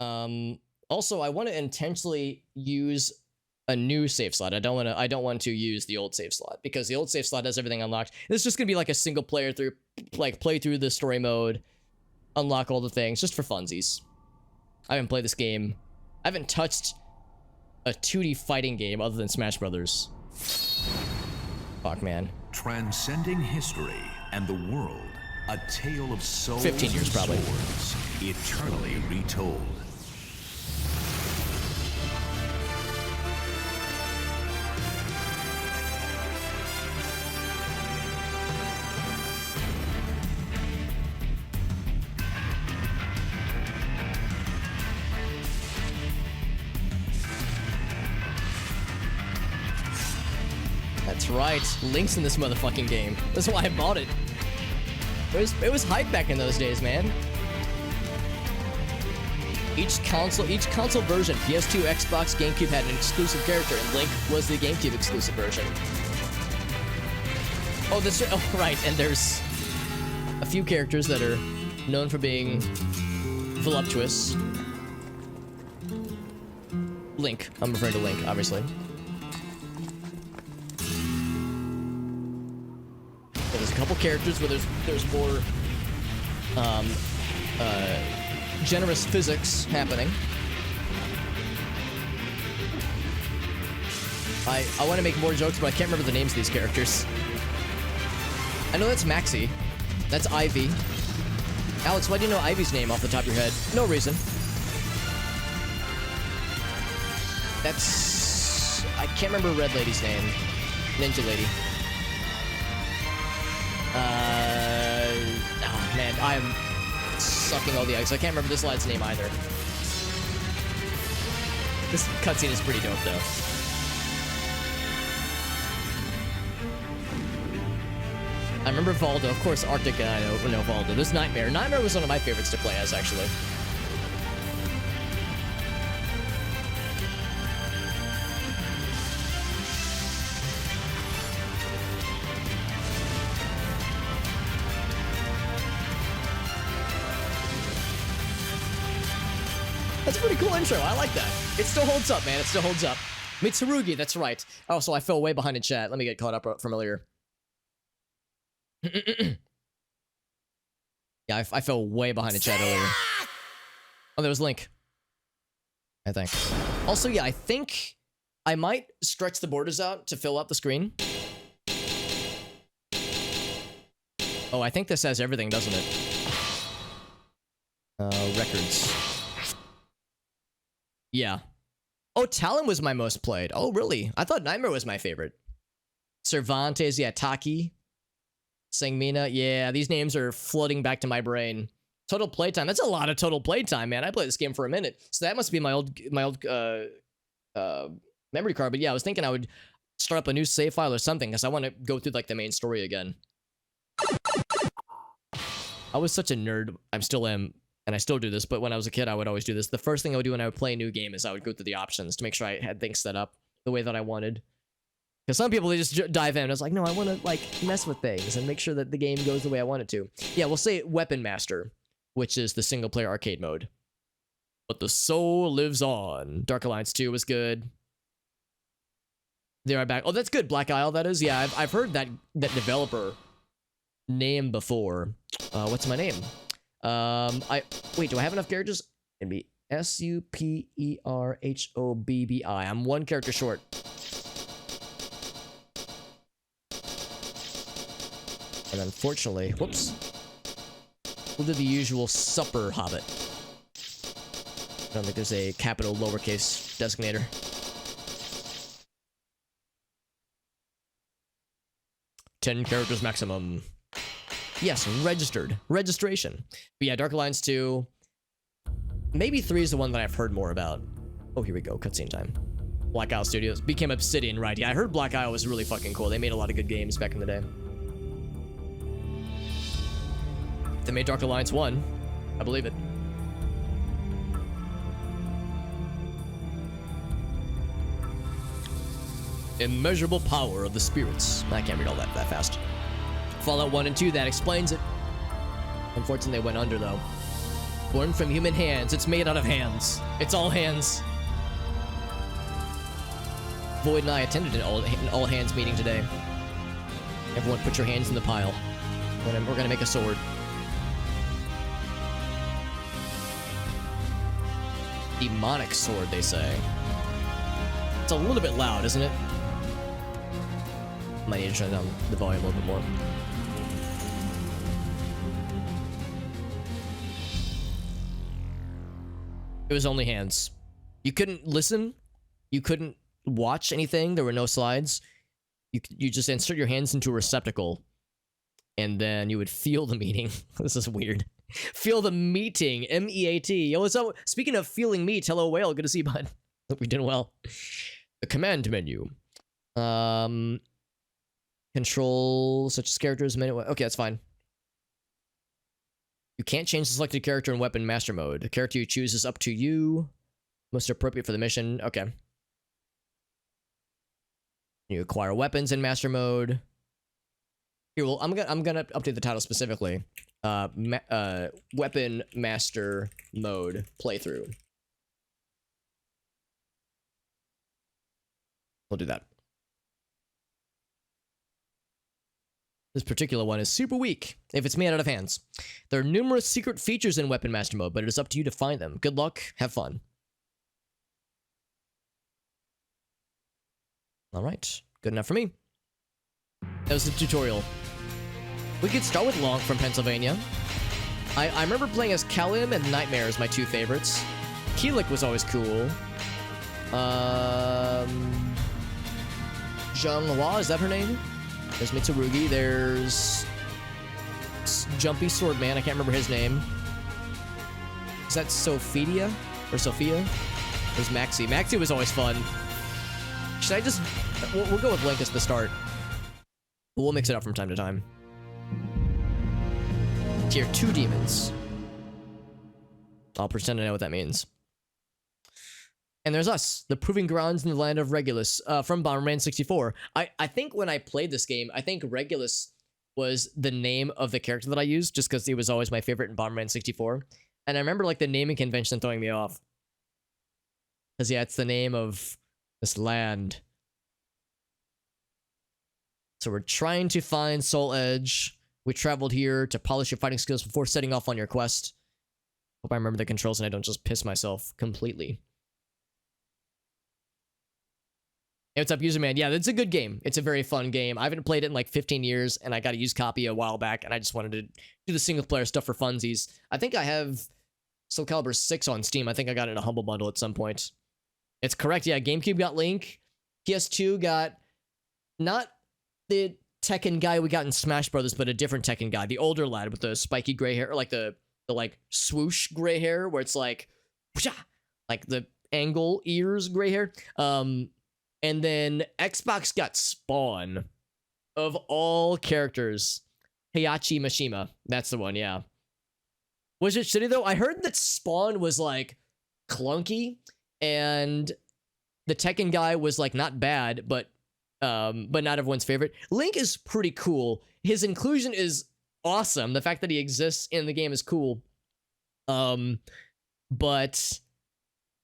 Also, I want to intentionally use a new save slot. I don't want to use the old save slot because the old save slot has everything unlocked. It's just gonna be like a single player through, like play through the story mode, unlock all the things just for funsies. I haven't played this game. I haven't touched a 2D fighting game other than Smash Brothers. Fuck, man. Transcending history and the world, a tale of souls 15 years probably. Swords, eternally retold. That's right, Link's in this motherfucking game. That's why I bought it. It was hype back in those days, man. Each console version, PS2, Xbox, GameCube had an exclusive character, and Link was the GameCube exclusive version. Oh, that's right, and there's a few characters that are known for being voluptuous. Link, I'm referring to Link, obviously. There's a couple characters where there's more generous physics happening. I want to make more jokes, but I can't remember the names of these characters. I know that's Maxie. That's Ivy. Alex, why do you know Ivy's name off the top of your head? No reason. That's... I can't remember Red Lady's name. Ninja Lady. Oh man, I'm sucking all the eggs. I can't remember this lad's name either. This cutscene is pretty dope, though. I remember Valdo, of course, Arctic, and I know Valdo. There's Nightmare. Nightmare was one of my favorites to play as, actually. That's a pretty cool intro. I like that. It still holds up, man. It still holds up. Mitsurugi, that's right. Oh, so I fell way behind in chat. Let me get caught up from earlier. Yeah, I fell way behind in chat earlier. Oh, there was Link. I think. Also, yeah, I think I might stretch the borders out to fill out the screen. Oh, I think this has everything, doesn't it? Records. Yeah. Oh, Talon was my most played. Oh, really? I thought Nightmare was my favorite. Cervantes, yeah, Taki. Sangmina, yeah, these names are flooding back to my brain. Total playtime, that's a lot of total playtime, man. I played this game for a minute. So that must be my old memory card. But yeah, I was thinking I would start up a new save file or something because I want to go through like the main story again. I was such a nerd. I still am. And I still do this, but when I was a kid, I would always do this. The first thing I would do when I would play a new game is I would go through the options to make sure I had things set up the way that I wanted. Because some people, they just dive in. I was like, no, I want to, like, mess with things and make sure that the game goes the way I want it to. Yeah, we'll say Weapon Master, which is the single-player arcade mode. But the soul lives on. Dark Alliance 2 was good. They are back. Oh, that's good. Black Isle, that is. Yeah, I've heard that developer name before. What's my name? Wait, do I have enough characters? It'd be Superhobbi. I'm one character short. And unfortunately, whoops. We'll do the usual supper hobbit. I don't think there's a capital lowercase designator. Ten characters maximum. Yes, registered. Registration. But yeah, Dark Alliance 2. Maybe 3 is the one that I've heard more about. Oh, here we go. Cutscene time. Black Isle Studios. Became Obsidian, right. Yeah, I heard Black Isle was really fucking cool. They made a lot of good games back in the day. They made Dark Alliance 1. I believe it. Immeasurable power of the spirits. I can't read all that fast. Fallout 1 and 2, that explains it. Unfortunately, they went under, though. Born from human hands. It's made out of hands. It's all hands. Void and I attended an all hands meeting today. Everyone put your hands in the pile. We're gonna make a sword. Demonic sword, they say. It's a little bit loud, isn't it? Might need to turn down the volume a little bit more. It was only hands. You couldn't listen. You couldn't watch anything. There were no slides. You just insert your hands into a receptacle, and then you would feel the meeting. This is weird. Feel the meeting. M-E-A-T. Yo, what's up? Speaking of feeling meat, hello, whale. Good to see you, bud. Hope you're doing well. The command menu. Control such as characters. Okay, that's fine. You can't change the selected character in weapon master mode. The character you choose is up to you. Most appropriate for the mission. Okay. You acquire weapons in master mode. Here, well, I'm gonna update the title specifically. Weapon master mode playthrough. We'll do that. This particular one is super weak if it's made out of hands. There are numerous secret features in Weapon Master Mode, but it is up to you to find them. Good luck, have fun. Alright, good enough for me. That was the tutorial. We could start with Long from Pennsylvania. I remember playing as Kalim and Nightmare as my two favorites. Keelik was always cool. Zhonghua, is that her name? There's Mitsurugi, there's Jumpy Swordman, I can't remember his name. Is that Sophia? Or Sophia? There's Maxi. Maxi was always fun. Should I just... We'll go with Link as the start. But we'll mix it up from time to time. Tier 2 demons. I'll pretend I know what that means. And there's us, the Proving Grounds in the Land of Regulus, from Bomberman 64. I think when I played this game, I think Regulus was the name of the character that I used, just because he was always my favorite in Bomberman 64. And I remember, like, the naming convention throwing me off. Because, yeah, it's the name of this land. So we're trying to find Soul Edge. We traveled here to polish your fighting skills before setting off on your quest. Hope I remember the controls and I don't just piss myself completely. Hey, what's up, Userman? Yeah, it's a good game. It's a very fun game. I haven't played it in like 15 years, and I got a used copy a while back, and I just wanted to do the single-player stuff for funsies. I think I have Soulcalibur 6 on Steam. I think I got it in a Humble Bundle at some point. It's correct, yeah. GameCube got Link. PS2 got not the Tekken guy we got in Smash Brothers, but a different Tekken guy. The older lad with the spiky gray hair, or like the like swoosh gray hair, where it's like the angle ears gray hair. And then Xbox got Spawn. Of all characters. Heihachi Mishima. That's the one, yeah. Was it shitty, though? I heard that Spawn was, like, clunky. And the Tekken guy was, like, not bad, but not everyone's favorite. Link is pretty cool. His inclusion is awesome. The fact that he exists in the game is cool. But...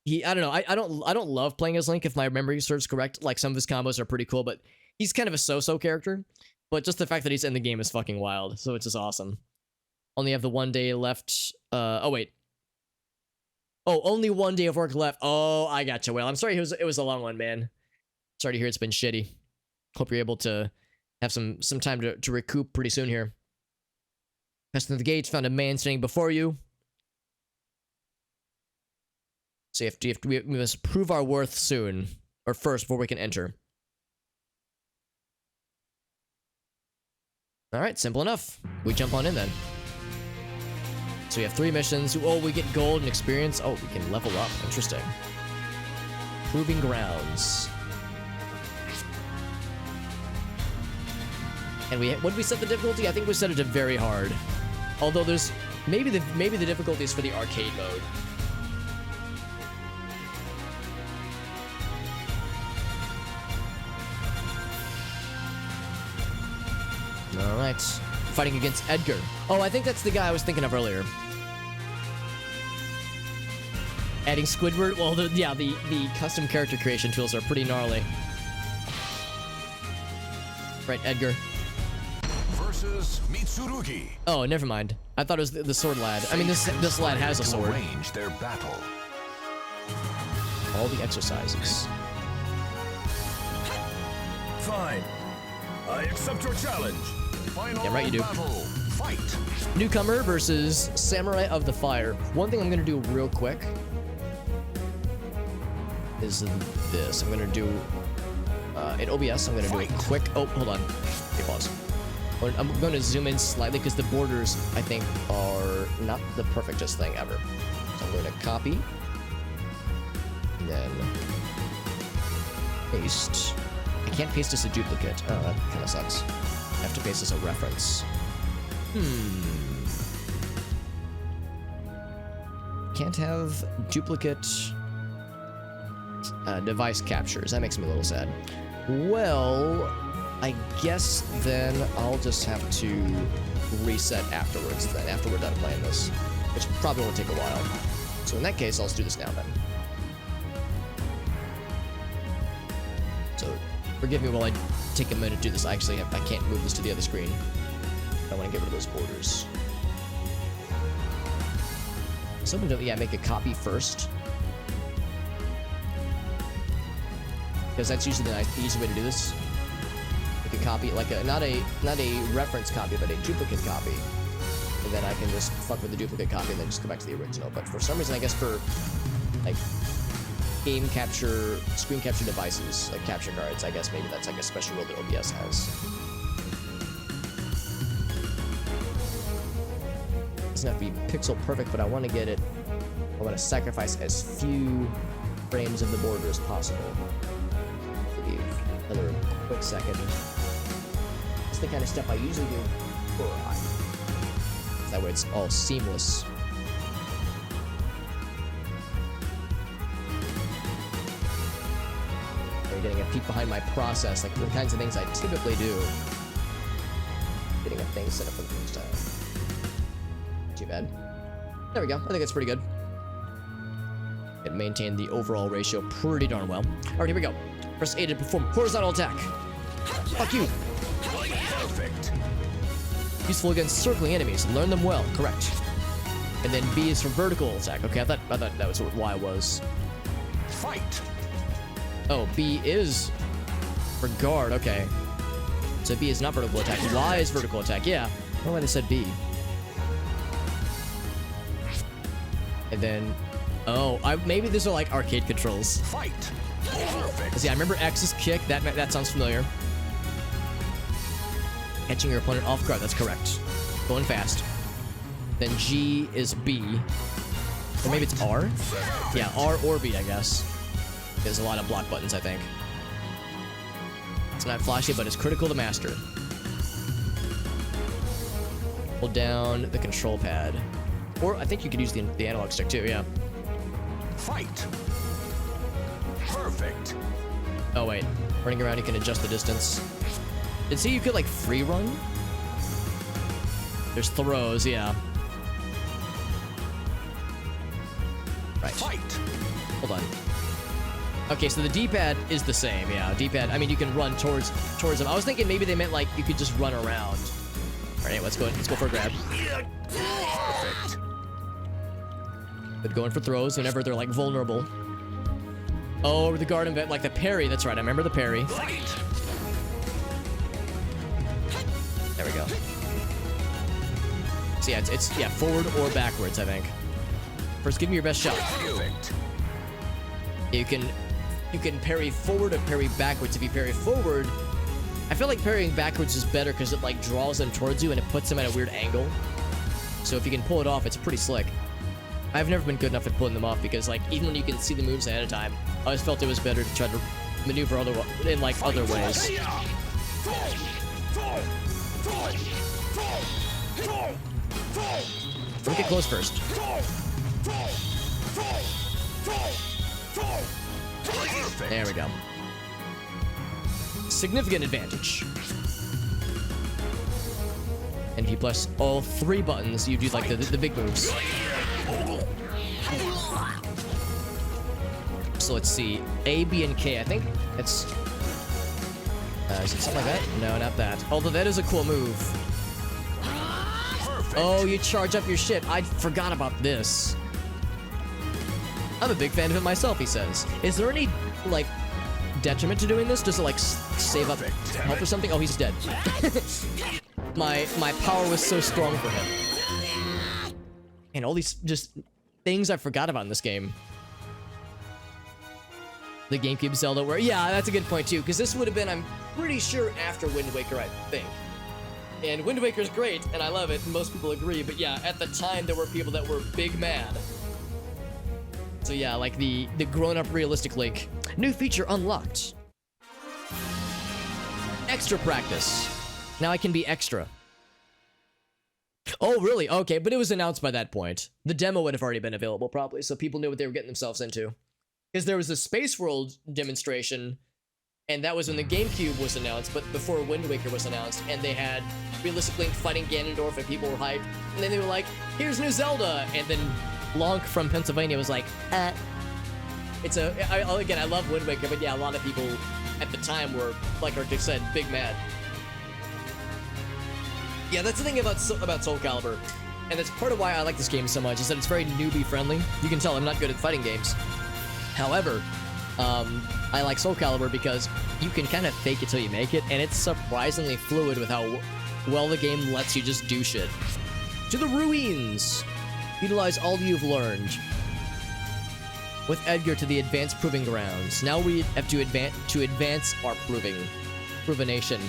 I don't know. I don't love playing as Link if my memory serves correct. Like, some of his combos are pretty cool, but he's kind of a so-so character. But just the fact that he's in the game is fucking wild. So it's just awesome. Only have the 1 day left. Oh wait. Oh, only 1 day of work left. Oh, I gotcha. Well, I'm sorry. It was a long one, man. Sorry to hear it's been shitty. Hope you're able to have some time to recoup pretty soon here. Passing through the gates, found a man standing before you. So we must prove our worth soon, or first before we can enter. All right, simple enough. We jump on in then. So we have 3 missions. Oh, we get gold and experience. Oh, we can level up. Interesting. Proving Grounds. And what did we set the difficulty? I think we set it to very hard. Although there's maybe the difficulty is for the arcade mode. Alright. Fighting against Edgar. Oh, I think that's the guy I was thinking of earlier. Adding Squidward, well, the custom character creation tools are pretty gnarly. Right, Edgar. Versus Mitsurugi. Oh, never mind. I thought it was the sword lad. I mean, this lad has a sword. Arrange their battle. All the exercises. Fine. I accept your challenge. Final Yeah, right, you do. battle. Fight. Newcomer versus Samurai of the Fire. One thing I'm gonna do real quick is this. I'm gonna do in OBS. I'm gonna do a quick. Oh, hold on. Okay, pause. I'm going to zoom in slightly because the borders I think are not the perfectest thing ever. So I'm going to copy and then paste. I can't paste as a duplicate. Oh, that kind of sucks. I have to paste as a reference. Can't have duplicate device captures. That makes me a little sad. Well, I guess then I'll just have to reset afterwards then, after we're done playing this, which probably will take a while. So in that case, I'll just do this now then. So forgive me while I take a minute to do this. I can't move this to the other screen. I want to get rid of those borders. So I'm gonna, make a copy first. Because that's usually the easy way to do this. Make a copy, like not a reference copy, but a duplicate copy. And then I can just fuck with the duplicate copy and then just go back to the original. But for some reason, I guess for like game capture, screen capture devices, like capture cards, I guess maybe that's like a special rule that OBS has. Doesn't have to be pixel perfect, but I want to get it. I want to sacrifice as few frames of the border as possible. Maybe another quick second. That's the kind of stuff I usually do. That way it's all seamless. You're getting a peek behind my process, like the kinds of things I typically do. Getting a thing set up for the first time. Too bad. There we go. I think that's pretty good. It maintained the overall ratio pretty darn well. Alright, here we go. Press A to perform horizontal attack. Fuck you. Perfect. Useful against circling enemies. Learn them well. Correct. And then B is for vertical attack. Okay, I thought that was what Y was. Fight. Oh, B is for guard. Okay. So B is not vertical attack. Y is vertical attack. Yeah. I don't know why they said B. And then, oh, maybe these are like arcade controls. Fight. Perfect. See, I remember X's kick. That sounds familiar. Catching your opponent off guard. That's correct. Going fast. Then G is B. Or maybe it's R? Yeah, R or B, I guess. There's a lot of block buttons, I think. It's not flashy, but it's critical to master. Hold down the control pad. Or I think you could use the analog stick too, yeah. Fight. Perfect. Oh wait, running around you can adjust the distance. Did see you could like free run? There's throws, yeah. Right. Fight. Hold on. Okay, so the D-pad is the same, yeah. D-pad, I mean, you can run towards them. I was thinking maybe they meant like you could just run around. All right, let's go for a grab. Perfect. But going for throws whenever they're like vulnerable. Oh, the guard event, like the parry. That's right. I remember the parry. Fight. There we go. So yeah, it's forward or backwards, I think. First, give me your best shot. Perfect. You can parry forward or parry backwards. If you parry forward, I feel like parrying backwards is better because it like draws them towards you and it puts them at a weird angle. So if you can pull it off, it's pretty slick. I've never been good enough at pulling them off because like even when you can see the moves ahead of time, I always felt it was better to try to maneuver in like other ways. Don't get close first. There we go. Significant advantage. And if you press all three buttons, you do like the big moves. So let's see. A, B, and K. I think it's... is it something like that? No, not that. Although that is a cool move. Perfect. Oh, you charge up your ship. I forgot about this. I'm a big fan of it myself, he says. Is there any, like, detriment to doing this? Does it, like, save up health or something? Oh, he's dead. my power was so strong for him. And all these just things I forgot about in this game. The GameCube Zelda where... Yeah, that's a good point, too. Because this would have been, I'm pretty sure, after Wind Waker, I think. And Wind Waker's great, and I love it, and most people agree. But yeah, at the time, there were people that were big mad. So yeah, like the grown-up realistic Link. New feature unlocked. Extra practice. Now I can be extra. Oh, really? Okay, but it was announced by that point. The demo would have already been available, probably, so people knew what they were getting themselves into. Because there was a Space World demonstration, and that was when the GameCube was announced, but before Wind Waker was announced, and they had realistic Link fighting Ganondorf, and people were hyped, and then they were like, here's new Zelda, and then Lonk from Pennsylvania was like, It's a, again, I love Wind Waker, but yeah, a lot of people at the time were, like Arctic said, big mad. Yeah, that's the thing about Soulcalibur, and that's part of why I like this game so much, is that it's very newbie friendly. You can tell I'm not good at fighting games. However, I like Soulcalibur because you can kind of fake it till you make it, and it's surprisingly fluid with how well the game lets you just do shit. To the ruins! Utilize all you've learned. With Edgar to the advanced proving grounds. Now we have to advance our provenation.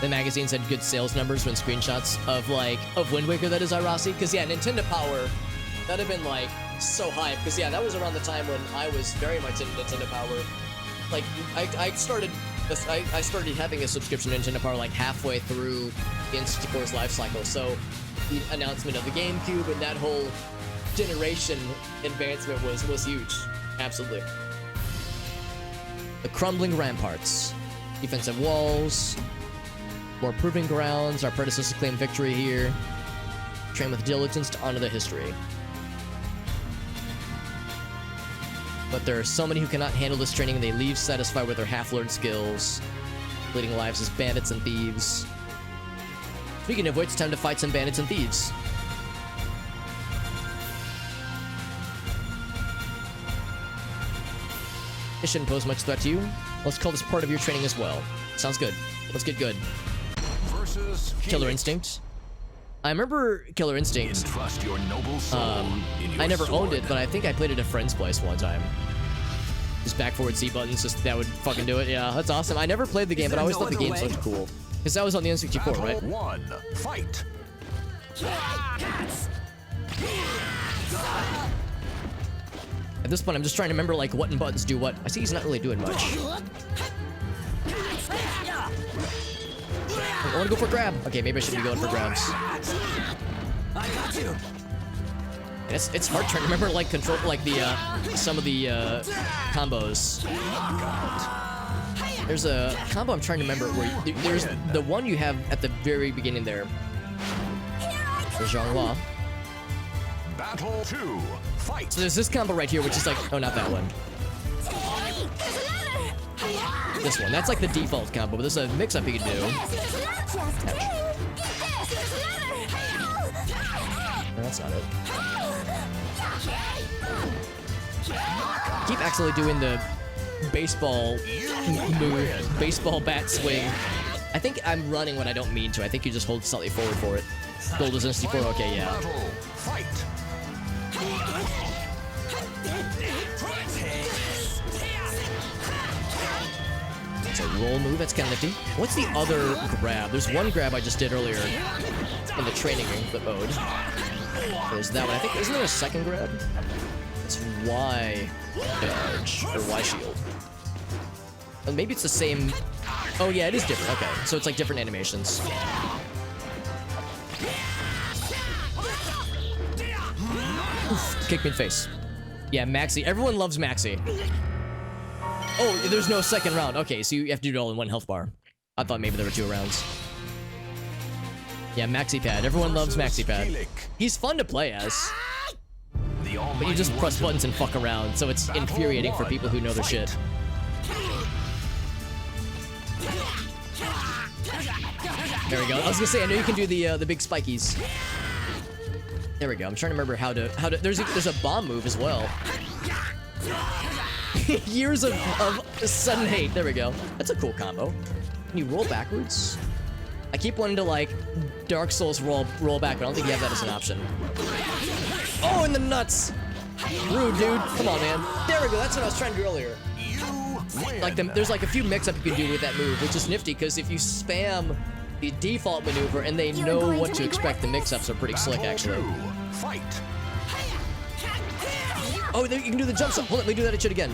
The magazines had good sales numbers when screenshots of Wind Waker, that is, Irasi. Because yeah, Nintendo Power, that'd have been like so hype. Because yeah, that was around the time when I was very much into Nintendo Power. Like I started having a subscription to Nintendo Power like halfway through the N64's life cycle. So the announcement of the GameCube and that whole generation advancement was huge. Absolutely. The crumbling ramparts, defensive walls, more proving grounds. Our predecessors claimed victory here. Train with diligence to honor the history. But there are so many who cannot handle this training, and they leave satisfied with their half-learned skills, leading lives as bandits and thieves. Speaking of which, it's time to fight some bandits and thieves. It shouldn't pose much threat to you. Let's call this part of your training as well. Sounds good. Let's get good. Versus Killer Instinct. I remember Killer Instinct. Entrust your noble soul in your I never owned sword. it, but I think I played it at a friend's place one time. Just back forward C buttons, just that would fucking do it. Yeah, that's awesome. I never played the game, but I always thought the games looked cool. Because that was on the N64, Battle right? 1. Fight. At this point, I'm just trying to remember, like, what buttons do what. I see he's not really doing much. I want to go for grab. Okay, maybe I shouldn't be going for grabs. I got you. It's hard trying to remember, like, control, like, the, some of the, combos. There's a combo I'm trying to remember where there's the one you have at the very beginning there. The Zhonghua. Battle 2. Fight. So there's this combo right here, which is like, oh, not that one. This one. That's like the default combo, but there's a mix-up you can do. No, that's not it. Keep accidentally doing the baseball move, baseball bat swing. I think I'm running when I don't mean to. I think you just hold slightly forward for it. Gold is N64. Okay, yeah. Battle. Fight. It's a roll move. That's kind of nifty. What's the other grab? There's one grab I just did earlier in the training mode. There's that one. I think, isn't there a second grab? It's Y dodge or Y shield. Oh, maybe it's the same. Oh yeah, it is different. Okay, so it's like different animations. Oof, kick me in the face. Yeah, Maxi. Everyone loves Maxi. Oh, there's no second round. Okay, so you have to do it all in one health bar. I thought maybe there were 2 rounds. Yeah, Maxi Pad. Everyone loves Maxi Pad. He's fun to play as. The But you just press buttons and fuck around, so it's infuriating for people who know their shit. There we go. I was gonna say, I know you can do the big spikies. There we go. I'm trying to remember how to. There's a bomb move as well. Years of sudden hate. There we go. That's a cool combo. Can you roll backwards? I keep wanting to like Dark Souls roll back, but I don't think you have that as an option. Oh, in the nuts! Rude, dude. Come on, man. There we go. That's what I was trying to do earlier. Like there's like a few mix-up you can do with that move, which is nifty because if you spam the default maneuver and they know what to expect, the mix-ups are pretty slick, actually. Fight. Oh, there, you can do the jump stop. Hold on, let me do that shit again.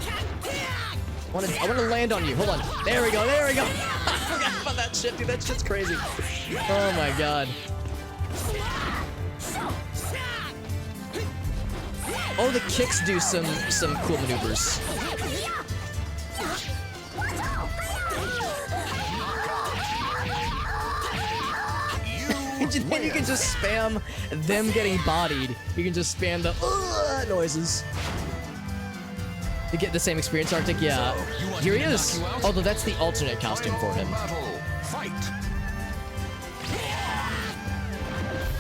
I want to land on you. Hold on. There we go. There we go. I forgot about that shit, dude. That shit's crazy. Oh my god. Oh, the kicks do some cool maneuvers. Then you can just spam them getting bodied. You can just spam the noises. To get the same experience, Arctic. Yeah. Here he is. Although that's the alternate costume for him.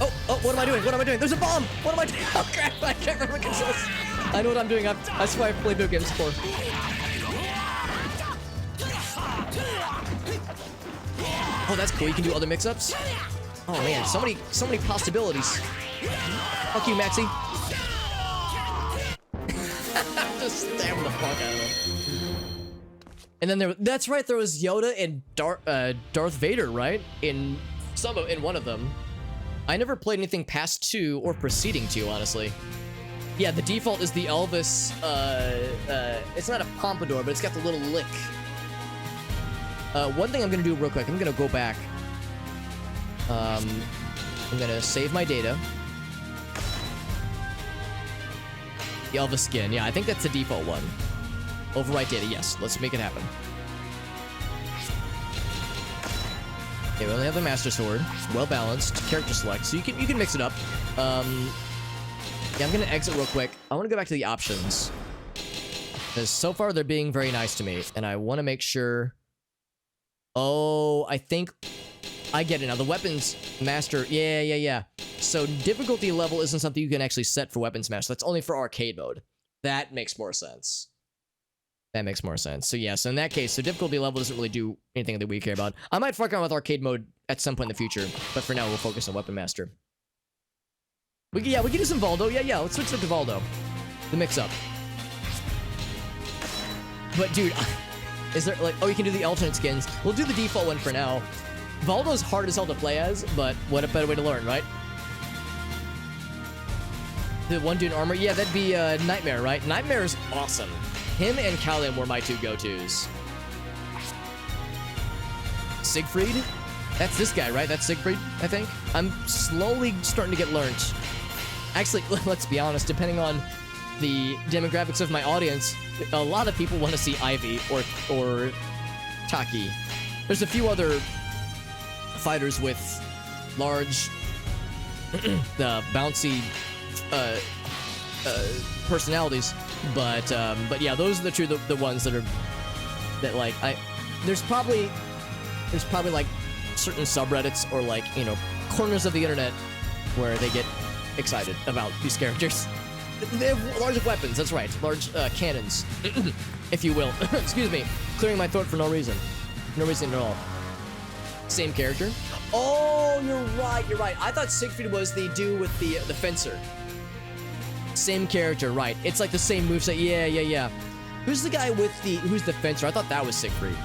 Oh, what am I doing? What am I doing? There's a bomb! What am I doing? Oh crap, I can't remember controls. I know what I'm doing. That's why I play video games for. Oh, that's cool. You can do other mix-ups. Oh man, so many possibilities. Fuck you, Maxie. Just stab the fuck out of him. And then that's right, there was Yoda and Darth Vader, right? In one of them. I never played anything past 2 or preceding 2, honestly. Yeah, the default is the Elvis, it's not a pompadour, but it's got the little lick. One thing I'm gonna do real quick, I'm gonna go back. I'm gonna save my data. The Elvis skin, yeah, I think that's the default one. Overwrite data, yes, let's make it happen. Okay, we only have the Master Sword, well balanced, character select, so you can mix it up. Yeah, I'm gonna exit real quick. I wanna go back to the options. Because so far they're being very nice to me, and I wanna make sure... Oh, I think... I get it now. The weapons master, yeah. So difficulty level isn't something you can actually set for weapons master. That's only for arcade mode. That makes more sense. That makes more sense. So yeah, so in that case, so difficulty level doesn't really do anything that we care about. I might fuck around with arcade mode at some point in the future, but for now we'll focus on weapon master. We can do some Valdo. Yeah, let's switch up to Valdo. The mix-up. But dude, is there like, oh, you can do the alternate skins. We'll do the default one for now. Valdo's hard as hell to play as, but what a better way to learn, right? The one dude in armor? Yeah, that'd be Nightmare, right? Nightmare's awesome. Him and Kalim were my 2 go-tos. Siegfried? That's this guy, right? That's Siegfried, I think? I'm slowly starting to get learned. Actually, let's be honest, depending on the demographics of my audience, a lot of people want to see Ivy or Taki. There's a few other fighters with large bouncy personalities, but yeah, those are the ones that like there's probably like certain subreddits or like, you know, corners of the internet where they get excited about these characters. They have large weapons, that's right, large cannons, if you will. Excuse me, clearing my throat for no reason at all. Same character. Oh, you're right. I thought Siegfried was the dude with the fencer. Same character, right. It's like the same moveset. Yeah. Who's the guy with who's the fencer? I thought that was Siegfried.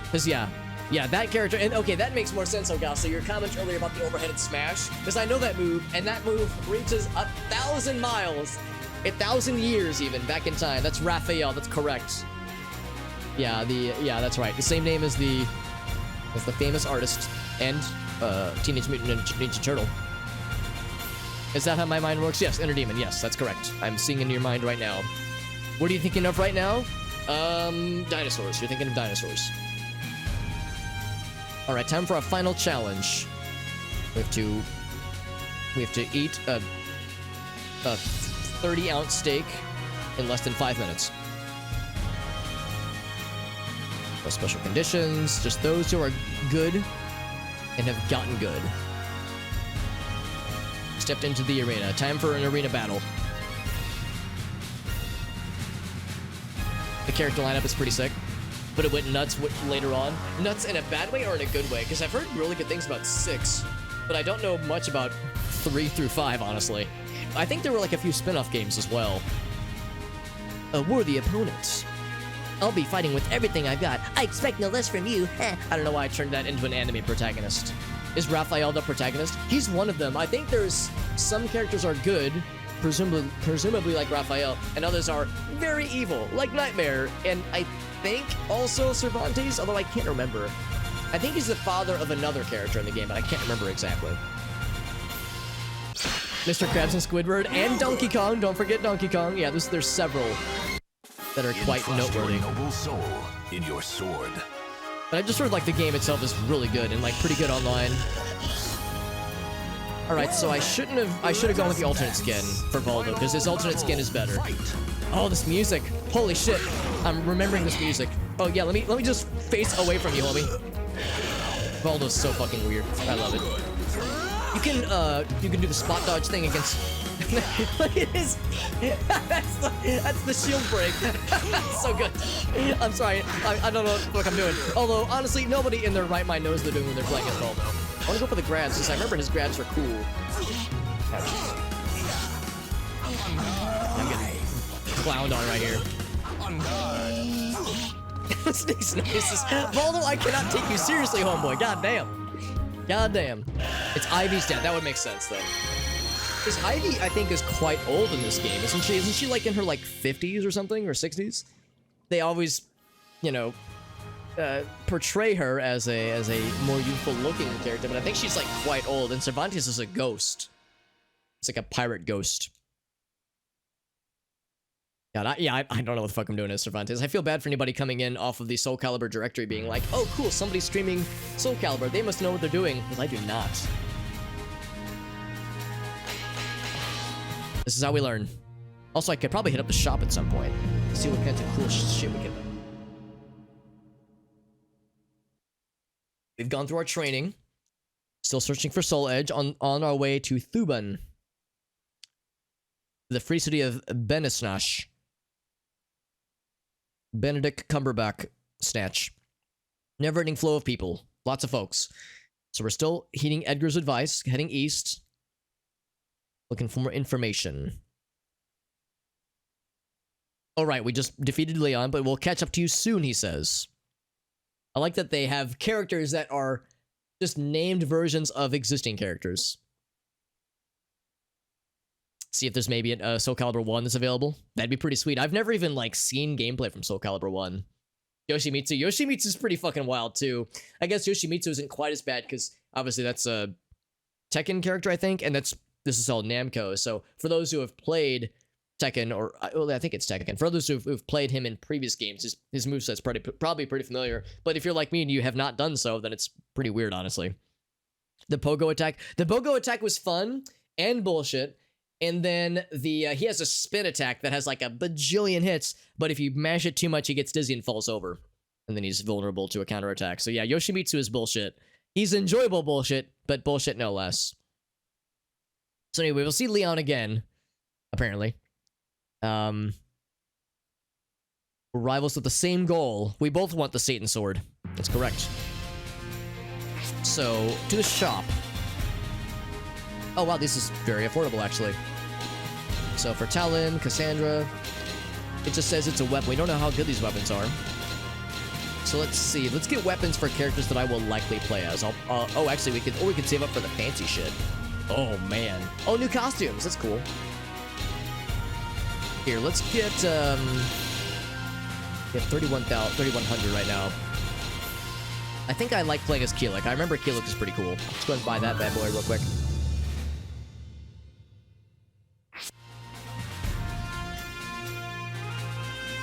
Because, yeah, that character. And, okay, that makes more sense, Ogal. So your comment earlier about the overheaded smash, because I know that move, and that move reaches 1,000 miles, 1,000 years even, back in time. That's Raphael, that's correct. Yeah, that's right. The same name as the famous artist and Teenage Mutant Ninja Turtle. Is that how my mind works? Yes, Inner Demon. Yes, that's correct. I'm seeing into your mind right now. What are you thinking of right now? Dinosaurs. You're thinking of dinosaurs. All right, time for a final challenge. We have to eat a 30-ounce steak in less than 5 minutes. No special conditions, just those who are good and have gotten good. Stepped into the arena. Time for an arena battle. The character lineup is pretty sick, but it went nuts later on. Nuts in a bad way or in a good way? Because I've heard really good things about 6, but I don't know much about 3 through 5, honestly. I think there were like a few spin-off games as well. A worthy opponent. I'll be fighting with everything I've got. I expect no less from you. I don't know why I turned that into an anime protagonist. Is Raphael the protagonist? He's one of them. I think there's some characters are good, presumably like Raphael, and others are very evil, like Nightmare, and I think also Cervantes, although I can't remember. I think he's the father of another character in the game, but I can't remember exactly. Mr. Krabs and Squidward and Donkey Kong. Don't forget Donkey Kong. Yeah, there's several that are quite noteworthy. Your noble soul in your sword. But I just heard like the game itself is really good and like pretty good online. All right, so I should have gone with the alternate skin for Voldo because his alternate skin is better. Oh, this music! Holy shit! I'm remembering this music. Oh yeah, let me just face away from you, homie. Voldo's so fucking weird. I love it. You can do the spot dodge thing against. Look at this. That's the shield break. That's so good. I'm sorry. I don't know what the fuck I'm doing. Although honestly, nobody in their right mind knows they're doing when they're playing as Voldo. I want to go for the grabs because I remember his grabs are cool. I'm getting clowned on right here. This nice. Voldo, I cannot take you seriously, homeboy. God damn. God damn. It's Ivy's dad. That would make sense though. Because Ivy, I think, is quite old in this game, isn't she? Isn't she like in her like 50s or something, or 60s? They always, you know, portray her as a more youthful-looking character, but I think she's like quite old. And Cervantes is a ghost. It's like a pirate ghost. God, I don't know what the fuck I'm doing as Cervantes. I feel bad for anybody coming in off of the Soulcalibur directory being like, oh, cool, somebody's streaming Soulcalibur. They must know what they're doing, because I do not. This is how we learn. Also, I could probably hit up the shop at some point. See what kinds of cool shit we can. We've gone through our training. Still searching for Soul Edge on our way to Thuban. The free city of Benisnash. Benedict Cumberbatch Snatch. Never-ending flow of people. Lots of folks. So we're still heeding Edgar's advice, heading east. Looking for more information. Alright, we just defeated Leon, but we'll catch up to you soon, he says. I like that they have characters that are just named versions of existing characters. See if there's maybe a Soulcalibur 1 that's available. That'd be pretty sweet. I've never even, like, seen gameplay from Soulcalibur 1. Yoshimitsu. Yoshimitsu's pretty fucking wild, too. I guess Yoshimitsu isn't quite as bad, because obviously that's a Tekken character, I think, and this is all Namco, so for those who have played Tekken, or well, I think it's Tekken, for others who've played him in previous games, his moveset's probably pretty familiar, but if you're like me and you have not done so, then it's pretty weird, honestly. The pogo attack was fun and bullshit, and then he has a spin attack that has like a bajillion hits, but if you mash it too much, he gets dizzy and falls over, and then he's vulnerable to a counterattack. So yeah, Yoshimitsu is bullshit. He's enjoyable bullshit, but bullshit no less. So anyway, we'll see Leon again, apparently. Rivals with the same goal. We both want the Satan Sword. That's correct. So, to the shop. Oh wow, this is very affordable, actually. So for Talon, Cassandra, it just says it's a weapon. We don't know how good these weapons are. So let's see. Let's get weapons for characters that I will likely play as. Oh, actually, we could save up for the fancy shit. Oh, man. Oh, new costumes. That's cool. Here, let's get, we have 3,100 right now. I think I like playing as Keelik. I remember Keelik is pretty cool. Let's go and buy that bad boy real quick.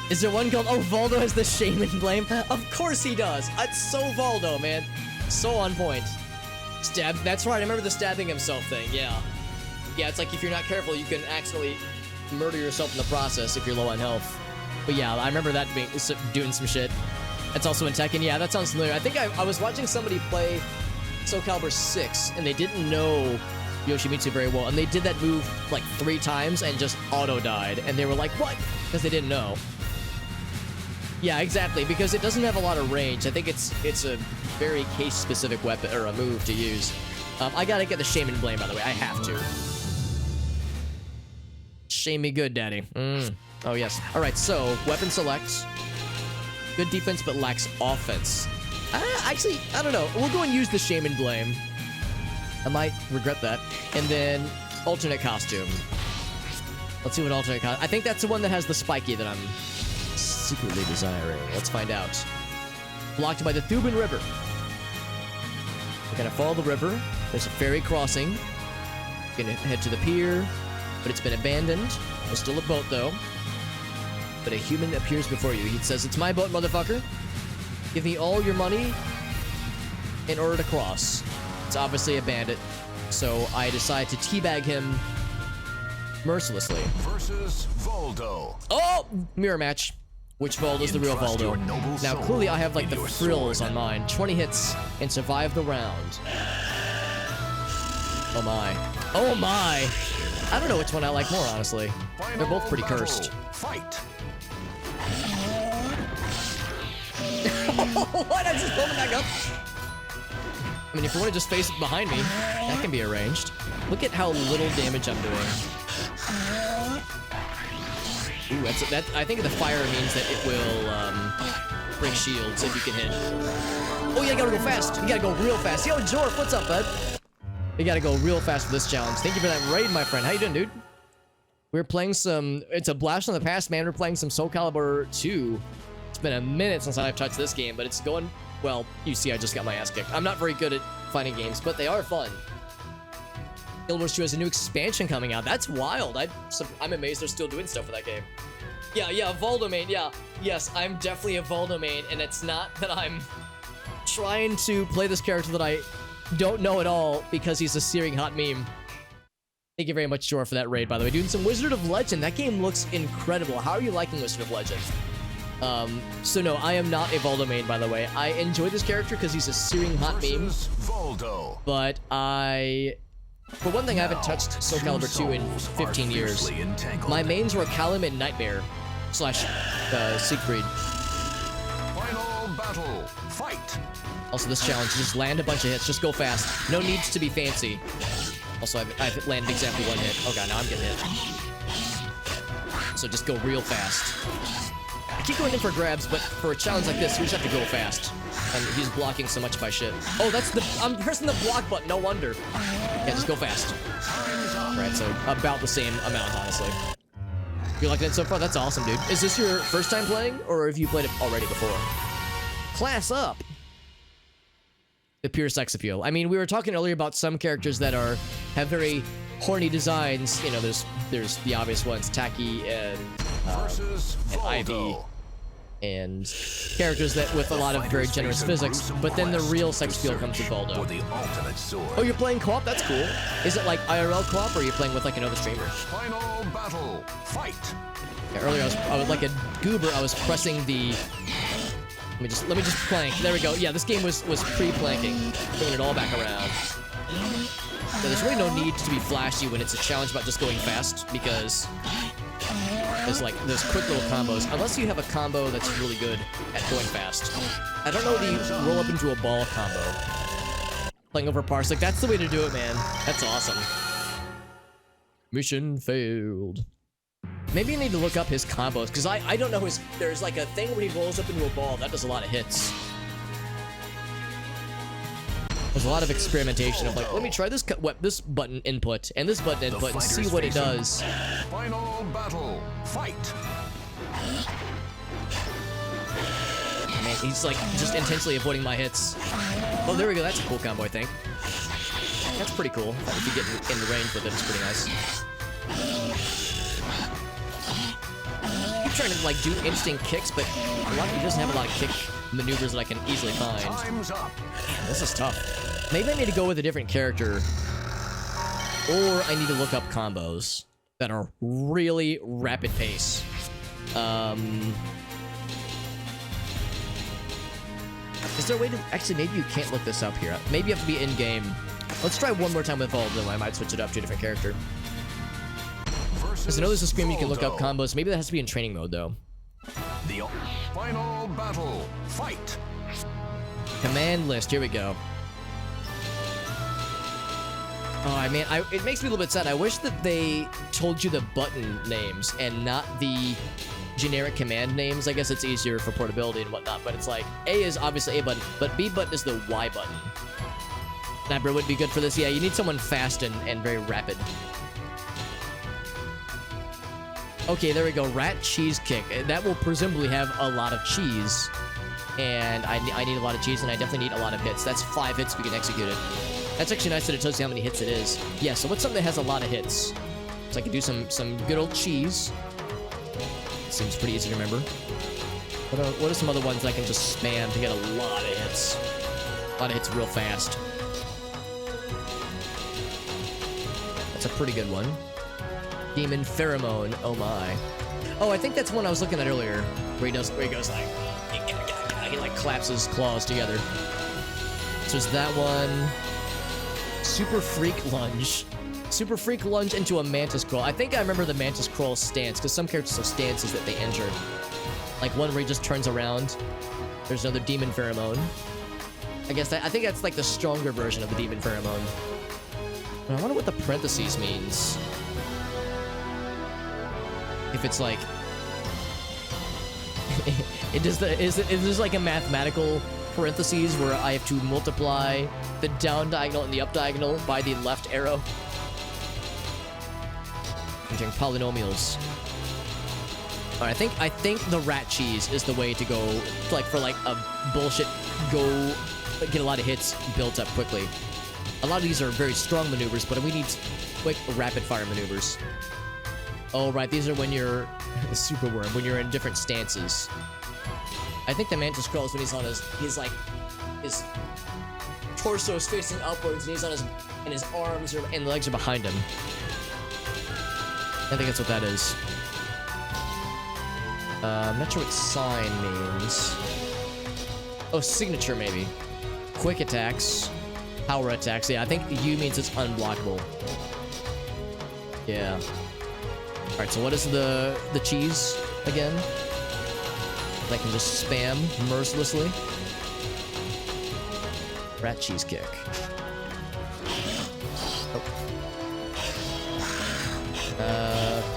Is there one called... Oh, Voldo has the Shaman Blame? Of course he does. It's so Voldo, man. So on point. Stab... That's right, I remember the stabbing himself thing, yeah. Yeah, it's like if you're not careful, you can accidentally murder yourself in the process if you're low on health. But yeah, I remember that being doing some shit. That's also in Tekken. Yeah, that sounds familiar. I think I was watching somebody play Soulcalibur 6, and they didn't know Yoshimitsu very well, and they did that move like 3 times and just auto died, and they were like, what? Because they didn't know. Yeah, exactly, because it doesn't have a lot of range. I think it's a very case-specific weapon or a move to use. I gotta get the Shaman Blade, by the way. I have to. Shame me good, daddy. Oh, yes. All right, so weapon select. Good defense, but lacks offense. Actually, I don't know. We'll go and use the Shaman Blame. I might regret that. And then alternate costume. Let's see what alternate costume. I think that's the one that has the spiky that I'm secretly desiring. Let's find out. Blocked by the Thuban River. We're gonna follow the river. There's a ferry crossing. We're gonna head to the pier, but it's been abandoned. There's still a boat though. But a human appears before you. He says, "It's my boat, motherfucker. Give me all your money in order to cross." It's obviously a bandit, so I decide to teabag him mercilessly. Versus Voldo. Oh! Mirror match. Which Voldo's the real Entrust your Voldo? noble Now, soul clearly I have like in the your frills sword. on mine. 20 hits and survive the round. Oh my. Oh my! I don't know which one I like more, honestly. They're both pretty Final cursed. battle. Fight. What? I just pulled it back up? I mean, if you want to just face it behind me, that can be arranged. Look at how little damage I'm doing. Ooh, that. I think the fire means that it will break shields if you can hit. Oh, yeah, you gotta go fast. You gotta go real fast. Yo, Jorf, what's up, bud? You gotta go real fast for this challenge. Thank you for that raid, my friend. How you doing, dude? We're playing some... It's a blast from the past, man. We're playing some Soulcalibur 2. It's been a minute since I've touched this game, but it's going... Well, you see, I just got my ass kicked. I'm not very good at finding games, but they are fun. Guild Wars 2 has a new expansion coming out. That's wild. I'm amazed they're still doing stuff for that game. Yeah, Voldo main. Yeah, yes, I'm definitely a Voldo main, and it's not that I'm trying to play this character that I don't know at all because he's a searing hot meme. Thank you very much, Jor, for that raid, by the way. Doing some Wizard of Legend. That game looks incredible. How are you liking Wizard of Legend? So no, I am not a Voldo main, by the way. I enjoy this character because he's a searing hot meme. Voldo. But for one thing, I haven't touched Soulcalibur 2 in 15 years. My mains were Callum and Nightmare / Siegfried. Final battle. Fight. Also, this challenge, just land a bunch of hits. Just go fast. No needs to be fancy. Also, I've landed exactly 1 hit. Oh god, now I'm getting hit. So just go real fast. I keep going in for grabs, but for a challenge like this, you just have to go fast. And he's blocking so much of my shit. Oh, I'm pressing the block button, no wonder. Yeah, just go fast. Right, so about the same amount, honestly. You liking it so far? That's awesome, dude. Is this your first time playing, or have you played it already before? Class up! The pure sex appeal. I mean, we were talking earlier about some characters that have very horny designs. You know, there's the obvious ones, Taki and Ivy, and characters that with a lot of very generous physics. But then the real sex appeal comes with Voldo. Oh, you're playing co-op? That's cool. Is it like IRL co-op, or are you playing with like another streamer? Final battle. Fight. Yeah, earlier I was like a goober. I was pressing the. Let me just plank. There we go. Yeah, this game was pre-planking, bringing it all back around. So there's really no need to be flashy when it's a challenge about just going fast, because there's quick little combos. Unless you have a combo that's really good at going fast. I don't know the roll up into a ball combo. Playing over Parsec, that's the way to do it, man. That's awesome. Mission failed. Maybe I need to look up his combos, because I don't know his... There's like a thing where he rolls up into a ball. That does a lot of hits. There's a lot of experimentation of like, let me try this this button input and this button input and see what it does. Final battle. Fight. Man, he's like just intensely avoiding my hits. Oh, there we go. That's a cool combo, I think. That's pretty cool. If you get in the range with it, it's pretty nice. I'm trying to like do instant kicks, but he doesn't have a lot of kick maneuvers that I can easily find. Time's up. Man, this is tough. Maybe I need to go with a different character, or I need to look up combos. that are really rapid pace. Is there a way to... Actually, maybe you can't look this up here. Maybe you have to be in-game. Let's try one more time with all of them. I might switch it up to a different character. Because I know there's a screen where you can look up combos. Maybe that has to be in training mode, though. The final battle. Fight. Command list. Here we go. Oh, I mean, it makes me a little bit sad. I wish that they told you the button names and not the generic command names. I guess it's easier for portability and whatnot, but it's like A is obviously A button, but B button is the Y button. Sniper would be good for this. Yeah, you need someone fast and very rapid. Okay, there we go. Rat cheese kick. That will presumably have a lot of cheese. And I need a lot of cheese, and I definitely need a lot of hits. That's 5 hits we can execute it. That's actually nice that it tells you how many hits it is. Yeah, so what's something that has a lot of hits? So I can do some good old cheese. Seems pretty easy to remember. What are some other ones that I can just spam to get a lot of hits? A lot of hits real fast. That's a pretty good one. Demon Pheromone. Oh my. Oh, I think that's one I was looking at earlier. Where he goes like... He like claps his claws together. So there's that one. Super Freak Lunge. Super Freak Lunge into a Mantis Crawl. I think I remember the Mantis Crawl stance, because some characters have stances that they enter. Like one where he just turns around. There's another Demon Pheromone. I think that's like the stronger version of the Demon Pheromone. But I wonder what the parentheses means. If it's like... is there like a mathematical parentheses where I have to multiply the down diagonal and the up diagonal by the left arrow? Using polynomials. Alright, I think the rat cheese is the way to go, like for like a bullshit go get a lot of hits built up quickly. A lot of these are very strong maneuvers, but we need quick rapid fire maneuvers. Oh right, these are when you're the super worm, when you're in different stances. I think the Mantis Crawl is when he's on his torso is facing upwards and he's on his arms and the legs are behind him. I think that's what that is. I'm not sure what sign means. Oh, signature maybe. Quick attacks. Power attacks. Yeah, I think U means it's unblockable. Yeah. Alright, so what is the cheese again? I can just spam mercilessly. Rat cheese kick.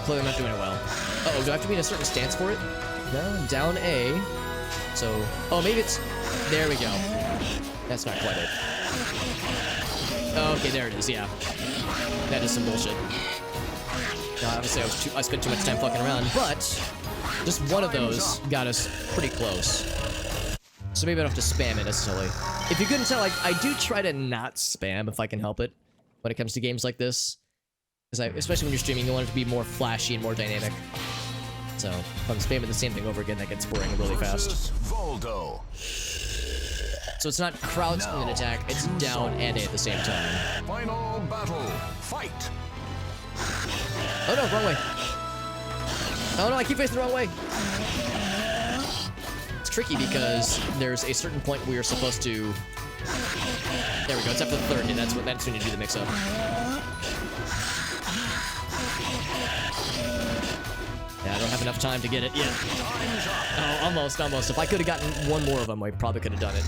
Clearly not doing it well. Uh-oh, do I have to be in a certain stance for it? No, down A. So, oh, maybe it's... There we go. That's not quite it. Okay, there it is, yeah. That is some bullshit. No, obviously I spent too much time fucking around, but just one of those got us pretty close. So maybe I don't have to spam it necessarily. If you couldn't tell, I do try to not spam if I can help it when it comes to games like this. Because especially when you're streaming, you want it to be more flashy and more dynamic. So if I'm spamming the same thing over again, that gets boring really fast. Voldo. So it's not crouch and then attack, it's down and A at the same time. Final battle. Fight. Oh no, wrong way. Oh no, I keep facing the wrong way. It's tricky because there's a certain point where you're supposed to... There we go, it's after the third hit, that's when you do the mix-up. Yeah, I don't have enough time to get it yet. Oh, almost. If I could have gotten one more of them, I probably could have done it.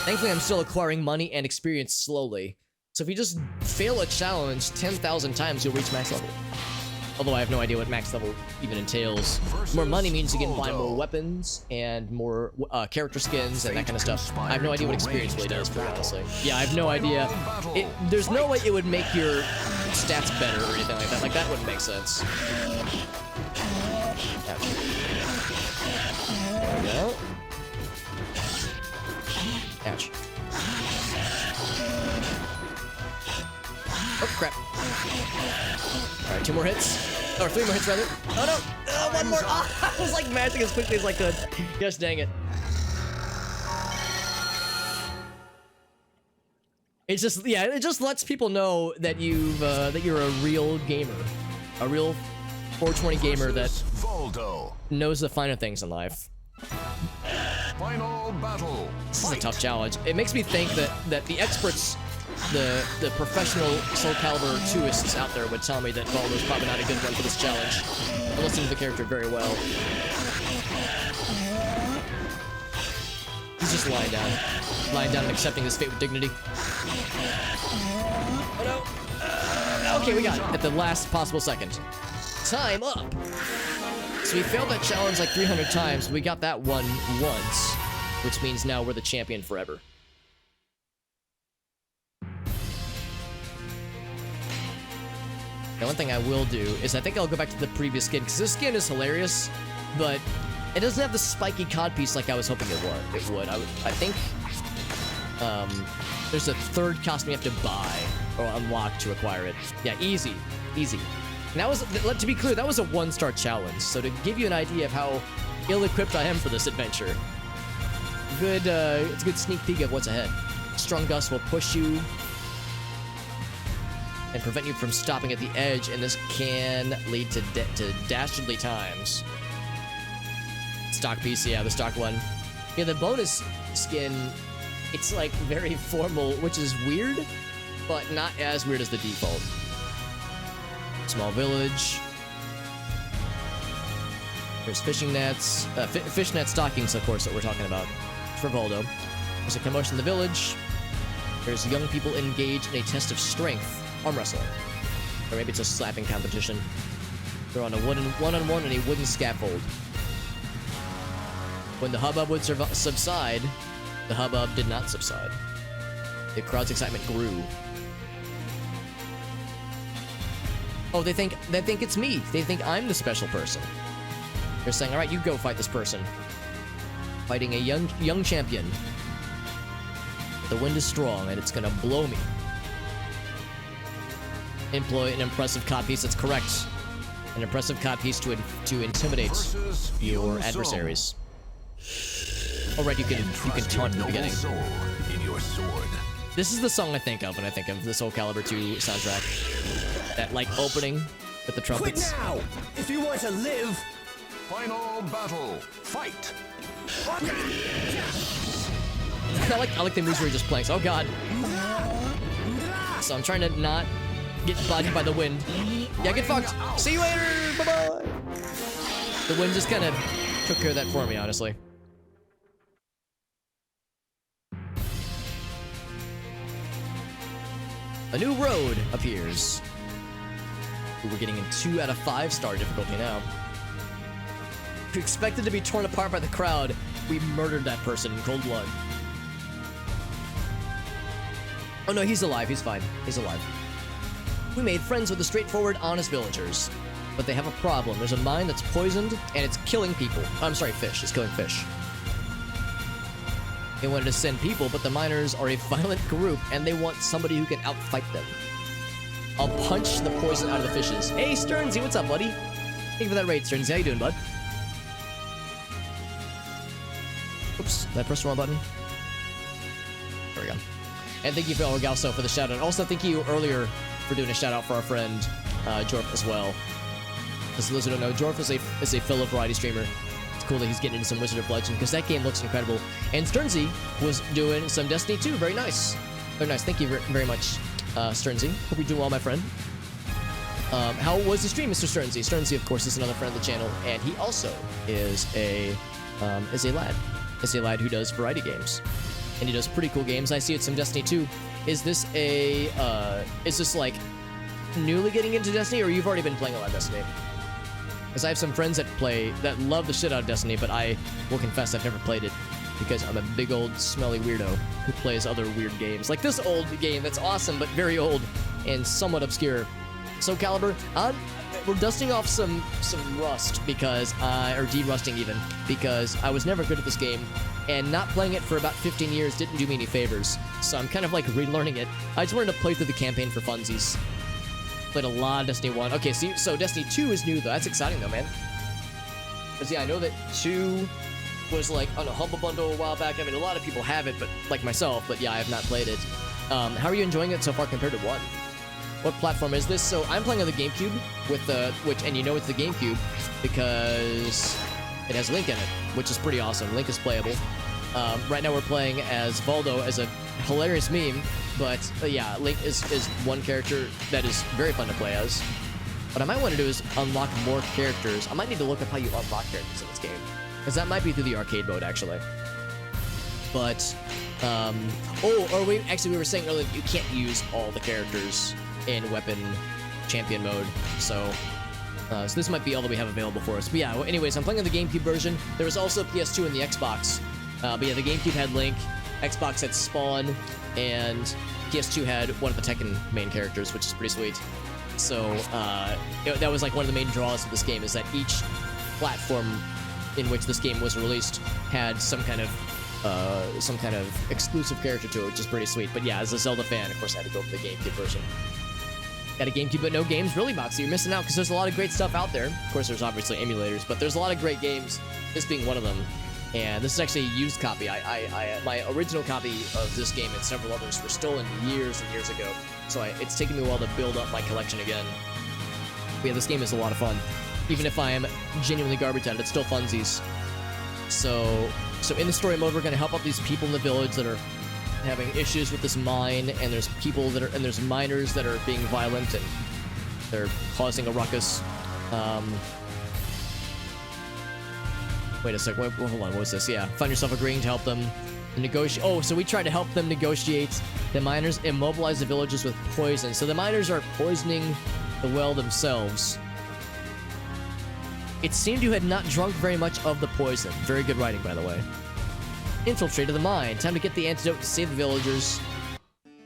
Thankfully, I'm still acquiring money and experience slowly. So if you just fail a challenge 10,000 times, you'll reach max level. Although I have no idea what max level even entails. More money means you can buy more weapons and more character skins and that kind of stuff. I have no idea what experience really does, quite honestly. Yeah, I have no idea. There's no way it would make your stats better or anything like that. Like, that wouldn't make sense. Ouch. There we go. Ouch. Oh, crap. Alright, 2 more hits. Or 3 more hits, rather. Oh, no! Oh, 1 more! Oh, I was, like, mashing as quickly as I could. Gosh dang it. It's just, yeah, it just lets people know that you're a real gamer, a real 420 gamer that Voldo. knows the finer things in life. Final battle. This is a tough challenge. It makes me think that the experts, the professional Soulcalibur 2ists out there would tell me that Voldo's probably not a good one for this challenge. I listen to the character very well. He's just lying down and accepting his fate with dignity. Oh no! Okay, we got it at the last possible second. Time up. So we failed that challenge like 300 times. We got that one once, which means now we're the champion forever. Now, one thing I will do is I think I'll go back to the previous skin, because this skin is hilarious, but it doesn't have the spiky codpiece like I was hoping it would. I think there's a third costume you have to buy or unlock to acquire it. Yeah, easy. And that was, to be clear, that was a 1-star challenge. So to give you an idea of how ill-equipped I am for this adventure, it's a good sneak peek of what's ahead. Strong Gust will push you and prevent you from stopping at the edge, and this can lead to dastardly times. Stock piece, yeah, the stock one. Yeah, the bonus skin, it's like very formal, which is weird, but not as weird as the default. Small village. There's fishing nets, fishnet stockings, of course, that we're talking about for Voldo. There's a commotion in the village. There's young people engaged in a test of strength, arm wrestling, or maybe it's a slapping competition. They're on a one-on-one on a wooden scaffold. When the hubbub would subside, the hubbub did not subside. The crowd's excitement grew. Oh, they think it's me. They think I'm the special person. They're saying, all right, you go fight this person. Fighting a young champion. The wind is strong, and it's gonna blow me. Employ an impressive codpiece. That's correct. An impressive codpiece to intimidate your adversaries. Oh, right, you can taunt in the beginning. In your sword. This is the song I think of when I think of the Soulcalibur 2 soundtrack. That, like, opening with the trumpets. Quit now, if you want to live. Final battle. Fight. I like the moves where you're just playing. So, oh god. So I'm trying to not get bodied by the wind. Yeah, get fucked. See you later. Bye-bye. The wind just kind of took care of that for me, honestly. A new road appears. We're getting in 2 out of 5-star difficulty now. Expected to be torn apart by the crowd, we murdered that person in cold blood. Oh no, he's alive. He's fine. He's alive. We made friends with the straightforward, honest villagers. But they have a problem. There's a mine that's poisoned, and it's killing people. I'm sorry, fish. It's killing fish. They wanted to send people, but the miners are a violent group, and they want somebody who can outfight them. I'll punch the poison out of the fishes. Hey, Sternsy, what's up, buddy? Thank you for that raid, Sternsy. How you doing, bud? Oops, did I press the wrong button? There we go. And thank you, Phil Regalso, for the shout-out. Also, thank you earlier for doing a shout-out for our friend, Jorf, as well. Because those who don't know, Jorf is a fellow variety streamer. It's cool that he's getting into some Wizard of Legend, because that game looks incredible. And Sternsy was doing some Destiny 2. Very nice. Very nice. Thank you very much, Sternsy. Hope you're doing well, my friend. How was the stream, Mr. Sternsy? Sternsy, of course, is another friend of the channel, and he also is a lad. Is a lad who does variety games. And he does pretty cool games. I see it's some Destiny 2. Is this like newly getting into Destiny, or you've already been playing a lot of Destiny? Because I have some friends that love the shit out of Destiny, but I will confess I've never played it because I'm a big old smelly weirdo who plays other weird games. Like this old game that's awesome, but very old and somewhat obscure. Soulcalibur, we're dusting off some rust because, or de-rusting even, because I was never good at this game, and not playing it for about 15 years didn't do me any favors. So I'm kind of like relearning it. I just wanted to play through the campaign for funsies. Played a lot of Destiny 1. Okay, so Destiny 2 is new though. That's exciting though, man. Because yeah, I know that 2 was like on a Humble Bundle a while back. I mean, a lot of people have it, but like myself, but yeah, I have not played it. How are you enjoying it so far compared to 1? What platform is this? So I'm playing on the Gamecube with the, and you know it's the Gamecube because it has Link in it, which is pretty awesome. Link is playable. Right now we're playing as Voldo as a hilarious meme, but yeah, Link is one character that is very fun to play as. What I might want to do is unlock more characters. I might need to look up how you unlock characters in this game, because that might be through the arcade mode actually. But or we were saying earlier that you can't use all the characters in weapon champion mode, so this might be all that we have available for us. But yeah, well, anyways, I'm playing on the GameCube version. There was also PS2 and the Xbox, but yeah, the GameCube had Link, Xbox had Spawn, and PS2 had one of the Tekken main characters, which is pretty sweet. So that was like one of the main draws of this game, is that each platform in which this game was released had some kind of exclusive character to it, which is pretty sweet. But yeah, as a Zelda fan, of course, I had to go for the GameCube version. Got a GameCube but no games? Really, Moxie? You're missing out, because there's a lot of great stuff out there. Of course, there's obviously emulators, but there's a lot of great games, this being one of them. And this is actually a used copy. My original copy of this game and several others were stolen years and years ago, so it's taken me a while to build up my collection again. But yeah, this game is a lot of fun. Even if I am genuinely garbage at it, it's still funsies. So in the story mode, we're going to help out these people in the village that are having issues with this mine, and there's there's miners that are being violent, and they're causing a ruckus. Wait a sec, hold on, what was this? Yeah, find yourself agreeing to help them negotiate. Oh, so we tried to help them negotiate. The miners immobilize the villagers with poison. So the miners are poisoning the well themselves. It seemed you had not drunk very much of the poison. Very good writing, by the way. Infiltrated the mine. Time to get the antidote to save the villagers.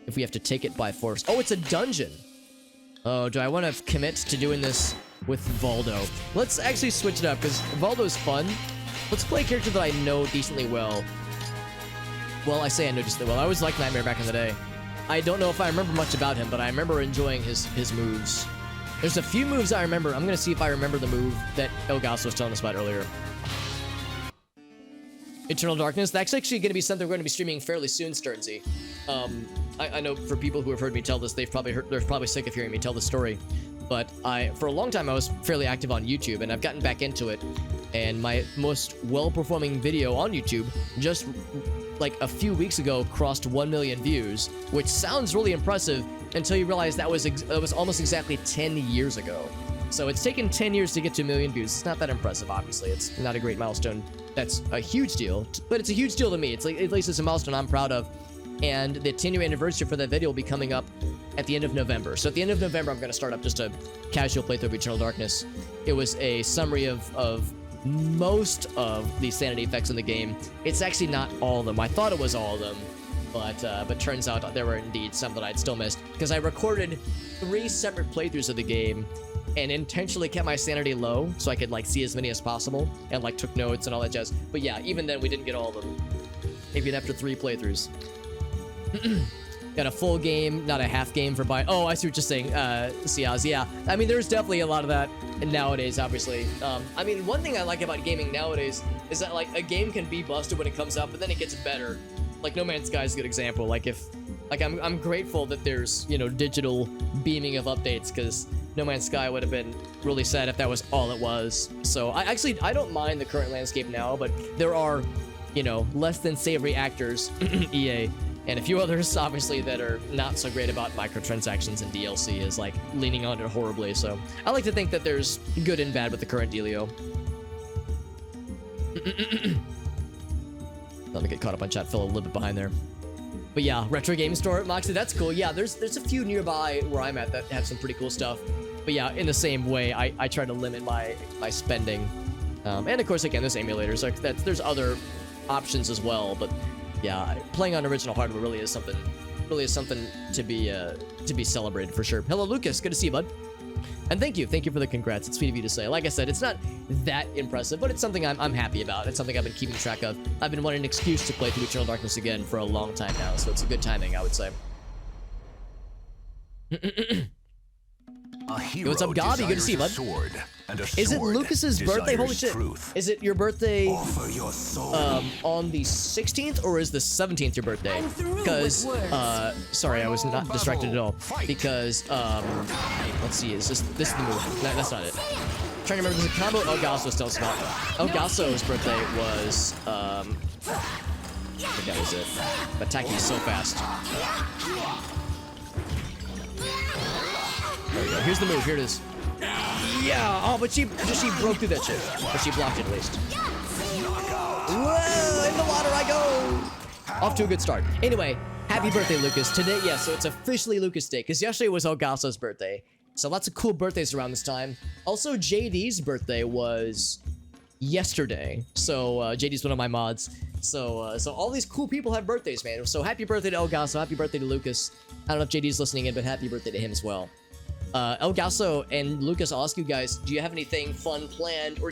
If we have to take it by force. Oh, it's a dungeon. Oh, do I want to commit to doing this with Voldo? Let's actually switch it up, because Voldo's fun. Let's play a character that I know decently well. Well, I say I know decently well. I always liked Nightmare back in the day. I don't know if I remember much about him, but I remember enjoying his moves. There's a few moves I remember. I'm going to see if I remember the move that Elgas was telling us about earlier. Eternal Darkness. That's actually going to be something we're going to be streaming fairly soon, Sternsy. I know for people who have heard me tell this, they're probably sick of hearing me tell the story. But for a long time, I was fairly active on YouTube, and I've gotten back into it. And my most well-performing video on YouTube just like a few weeks ago crossed 1 million views, which sounds really impressive until you realize that was almost exactly 10 years ago. So it's taken 10 years to get to 1 million views. It's not that impressive, obviously. It's not a great milestone. That's a huge deal, but it's a huge deal to me. It's like, at least it's a milestone I'm proud of. And the 10-year anniversary for that video will be coming up at the end of November. So at the end of November, I'm going to start up just a casual playthrough of Eternal Darkness. It was a summary of most of the sanity effects in the game. It's actually not all of them. I thought it was all of them, but turns out there were indeed some that I'd still missed, because I recorded 3 separate playthroughs of the game and intentionally kept my sanity low so I could like see as many as possible, and like took notes and all that jazz. But yeah, even then we didn't get all of them, even after 3 playthroughs. Got a full game, not a half game for buy. Oh, I see what you're saying, Siaz. Yeah, I mean, there's definitely a lot of that nowadays, obviously. I mean, one thing I like about gaming nowadays is that, like, a game can be busted when it comes out, but then it gets better. Like, No Man's Sky is a good example. Like, I'm grateful that there's, you know, digital beaming of updates, because No Man's Sky would have been really sad if that was all it was. So, I don't mind the current landscape now, but there are, you know, less than savory actors, EA, and a few others, obviously, that are not so great about microtransactions and DLC, is like leaning on it horribly. So I like to think that there's good and bad with the current dealio. Let me get caught up on chat. Fell a little bit behind there. But yeah, retro game store, Moxie, that's cool. Yeah, there's a few nearby where I'm at that have some pretty cool stuff. But yeah, in the same way, I try to limit my spending. And of course, again, there's emulators. Like there's other options as well, but yeah, playing on original hardware really is something to be celebrated for sure. Hello, Lucas. Good to see you, bud. And thank you for the congrats. It's sweet of you to say. Like I said, it's not that impressive, but it's something I'm happy about. It's something I've been keeping track of. I've been wanting an excuse to play through Eternal Darkness again for a long time now, so it's a good timing, I would say. A hero what's up, Gobby? Good to see you, bud. sword and a Is it sword Lucas's birthday? Holy desires shit. truth. Is it your birthday Offer your soul. on the 16th or is the 17th your birthday? I'm through Because with sorry, I was Final not distracted at all. battle. Because let's see, is this is the move? No, that's not it. I'm trying to remember, there's a combo Elgaso still about. Elgaso's birthday was I think that was it. But Taki's so fast. There we go. Here's the move. Here it is. Yeah. Oh, but she broke through that shit. But she blocked it at least. Whoa! In the water I go. Off to a good start. Anyway, happy birthday, Lucas. Today, yeah. So it's officially Lucas Day because yesterday was Elgaso's birthday. So lots of cool birthdays around this time. Also, JD's birthday was yesterday. So JD's one of my mods. So all these cool people have birthdays, man. So happy birthday to Elgaso. Happy birthday to Lucas. I don't know if JD's listening in, but happy birthday to him as well. Elgaso and Lucas, I'll ask you guys, do you have anything fun planned, or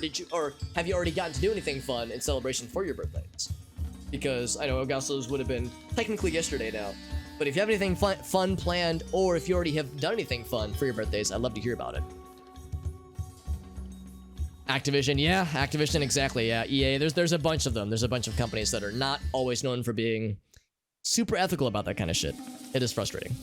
have you already gotten to do anything fun in celebration for your birthdays? Because I know Elgaso's would have been technically yesterday now, but if you have anything fun planned, or if you already have done anything fun for your birthdays, I'd love to hear about it. Activision, yeah, Activision, exactly, yeah. EA, there's a bunch of them. There's a bunch of companies that are not always known for being super ethical about that kind of shit. It is frustrating.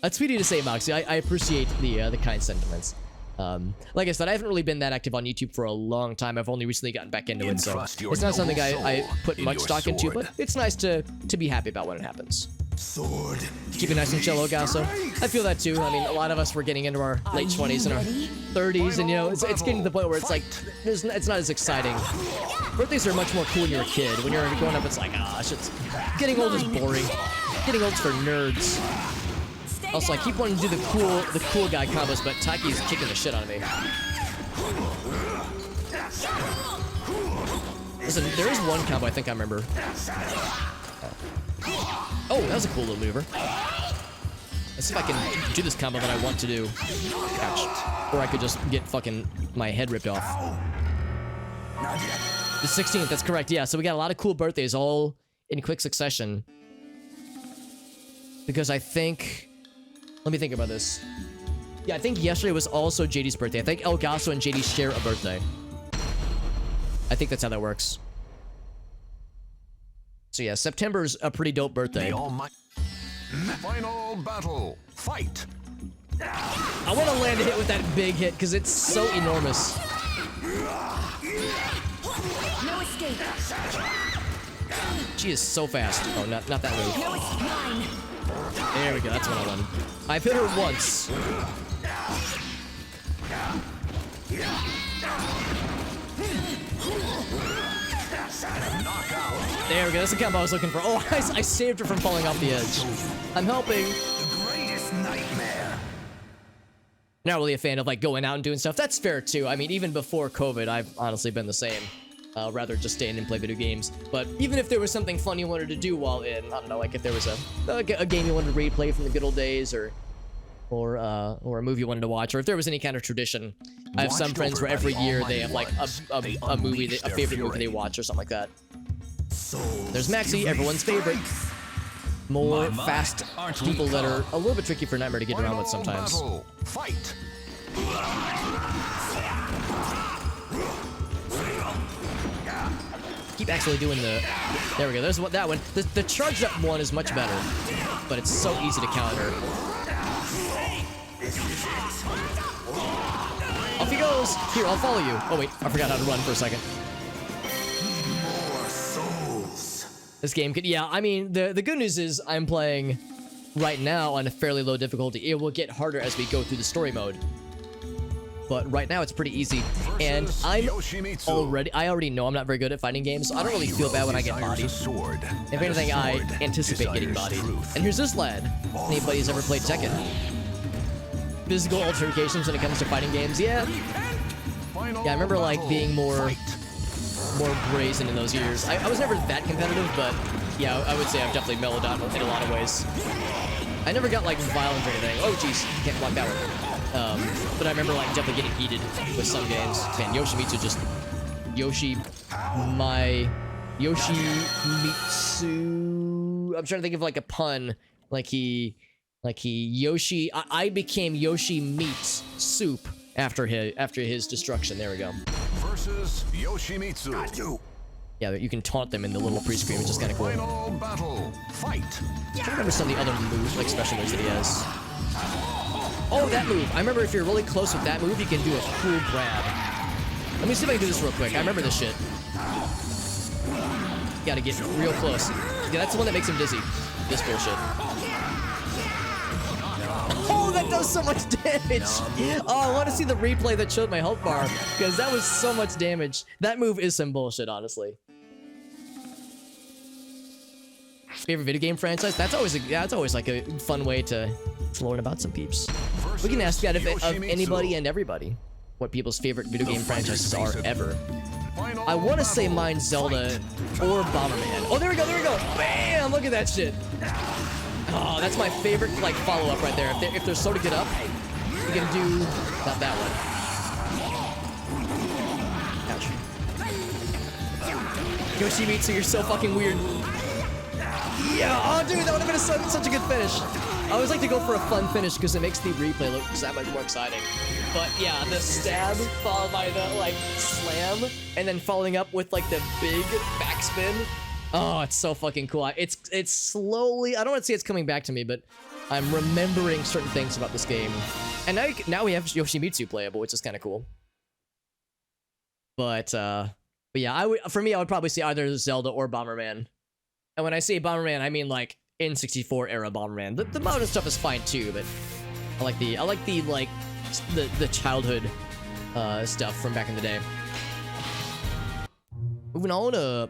That's sweet to say, Moxie. I appreciate the kind sentiments. Like I said, I haven't really been that active on YouTube for a long time. I've only recently gotten back into it, so it's not something I put much stock into, but it's nice to be happy about when it happens. Sword. Keep it nice and chill, Elgaso. I feel that too. I mean, a lot of us were getting into our late 20s and our 30s, and you know, it's getting to the point where it's like, it's not as exciting. Birthdays are much more cool when you're a kid. When you're growing up, it's like, ah, shit's getting old is boring. Getting old's for nerds. Also, I keep wanting to do the cool guy combos, but Taki's kicking the shit out of me. Listen, there is one combo I think I remember. Oh, that was a cool little maneuver. Let's see if I can do this combo that I want to do. Ouch. Or I could just get fucking my head ripped off. The 16th, that's correct, yeah. So we got a lot of cool birthdays all in quick succession. Because I think... Let me think about this. Yeah, I think yesterday was also JD's birthday. I think Elgaso and JD share a birthday. I think that's how that works. So yeah, September's a pretty dope birthday. Final battle. Fight. I want to land a hit with that big hit because it's so enormous. No escape. She is so fast. Oh, not that move. No, it's mine. There we go. That's what I wanted. I've hit her once. There we go. That's the combo I was looking for. Oh, I saved her from falling off the edge. I'm helping. The greatest nightmare. Not really a fan of like going out and doing stuff. That's fair too. I mean, even before COVID, I've honestly been the same. Rather just stay in and play video games. But even if there was something fun you wanted to do while in, I don't know, like if there was a game you wanted to replay from the good old days, or a movie you wanted to watch, or if there was any kind of tradition. I have some friends where every year they have like a movie, a favorite movie they watch or something like that. There's Maxie, everyone's favorite. More fast people that are a little bit tricky for Nightmare to get around with sometimes. Fight. Keep actually doing the... There we go. There's that one. The charged up one is much better, but it's so easy to counter. Off he goes. Here, I'll follow you. Oh wait, I forgot how to run for a second. This game could... Yeah, I mean, the good news is I'm playing right now on a fairly low difficulty. It will get harder as we go through the story mode. But right now it's pretty easy, and I already know I'm not very good at fighting games, so I don't really feel bad when I get bodied. If anything, I anticipate getting bodied. And here's this lad. Anybody who's ever played Tekken? Physical altercations when it comes to fighting games, yeah. Yeah, I remember like being more brazen in those years. I was never that competitive, but yeah, I would say I've definitely mellowed out in a lot of ways. I never got like violent or anything. Oh jeez, can't block that one. But I remember like definitely getting heated with some games. Man, Yoshimitsu just... Yoshimitsu... I'm trying to think of like a pun. I became Yoshi meets soup after his destruction. There we go. Versus Yoshimitsu. Got you. Yeah, you can taunt them in the little pre-screen, which is kind of cool. Final battle. Fight. I can't remember some of the other moves, like special moves that he has. Oh, that move. I remember if you're really close with that move, you can do a cool grab. Let me see if I can do this real quick. I remember this shit. You gotta get real close. Yeah, that's the one that makes him dizzy. This bullshit. Oh, that does so much damage. Oh, I want to see the replay that showed my health bar, because that was so much damage. That move is some bullshit, honestly. Favorite video game franchise? That's always like a fun way to learn about some peeps. We can ask that of anybody and everybody what people's favorite video game franchises are ever. I want to say mine Zelda or Bomberman. Oh, there we go, there we go. Bam! Look at that shit. Oh, that's my favorite like follow-up right there. If they're so to get up, you can do not that one. Ouch. Yoshimitsu, you're so fucking weird. Yeah, oh dude, that would have been such a good finish. I always like to go for a fun finish because it makes the replay look that much more exciting. But yeah, the stab followed by the like slam and then following up with like the big backspin. Oh, it's so fucking cool. It's slowly, I don't want to say it's coming back to me, but I'm remembering certain things about this game. And now we have Yoshimitsu playable, which is kind of cool. But yeah, for me, I would probably say either Zelda or Bomberman. And when I say Bomberman, I mean like N64 era Bomberman. The modern stuff is fine too, but I like the childhood stuff from back in the day. Moving on to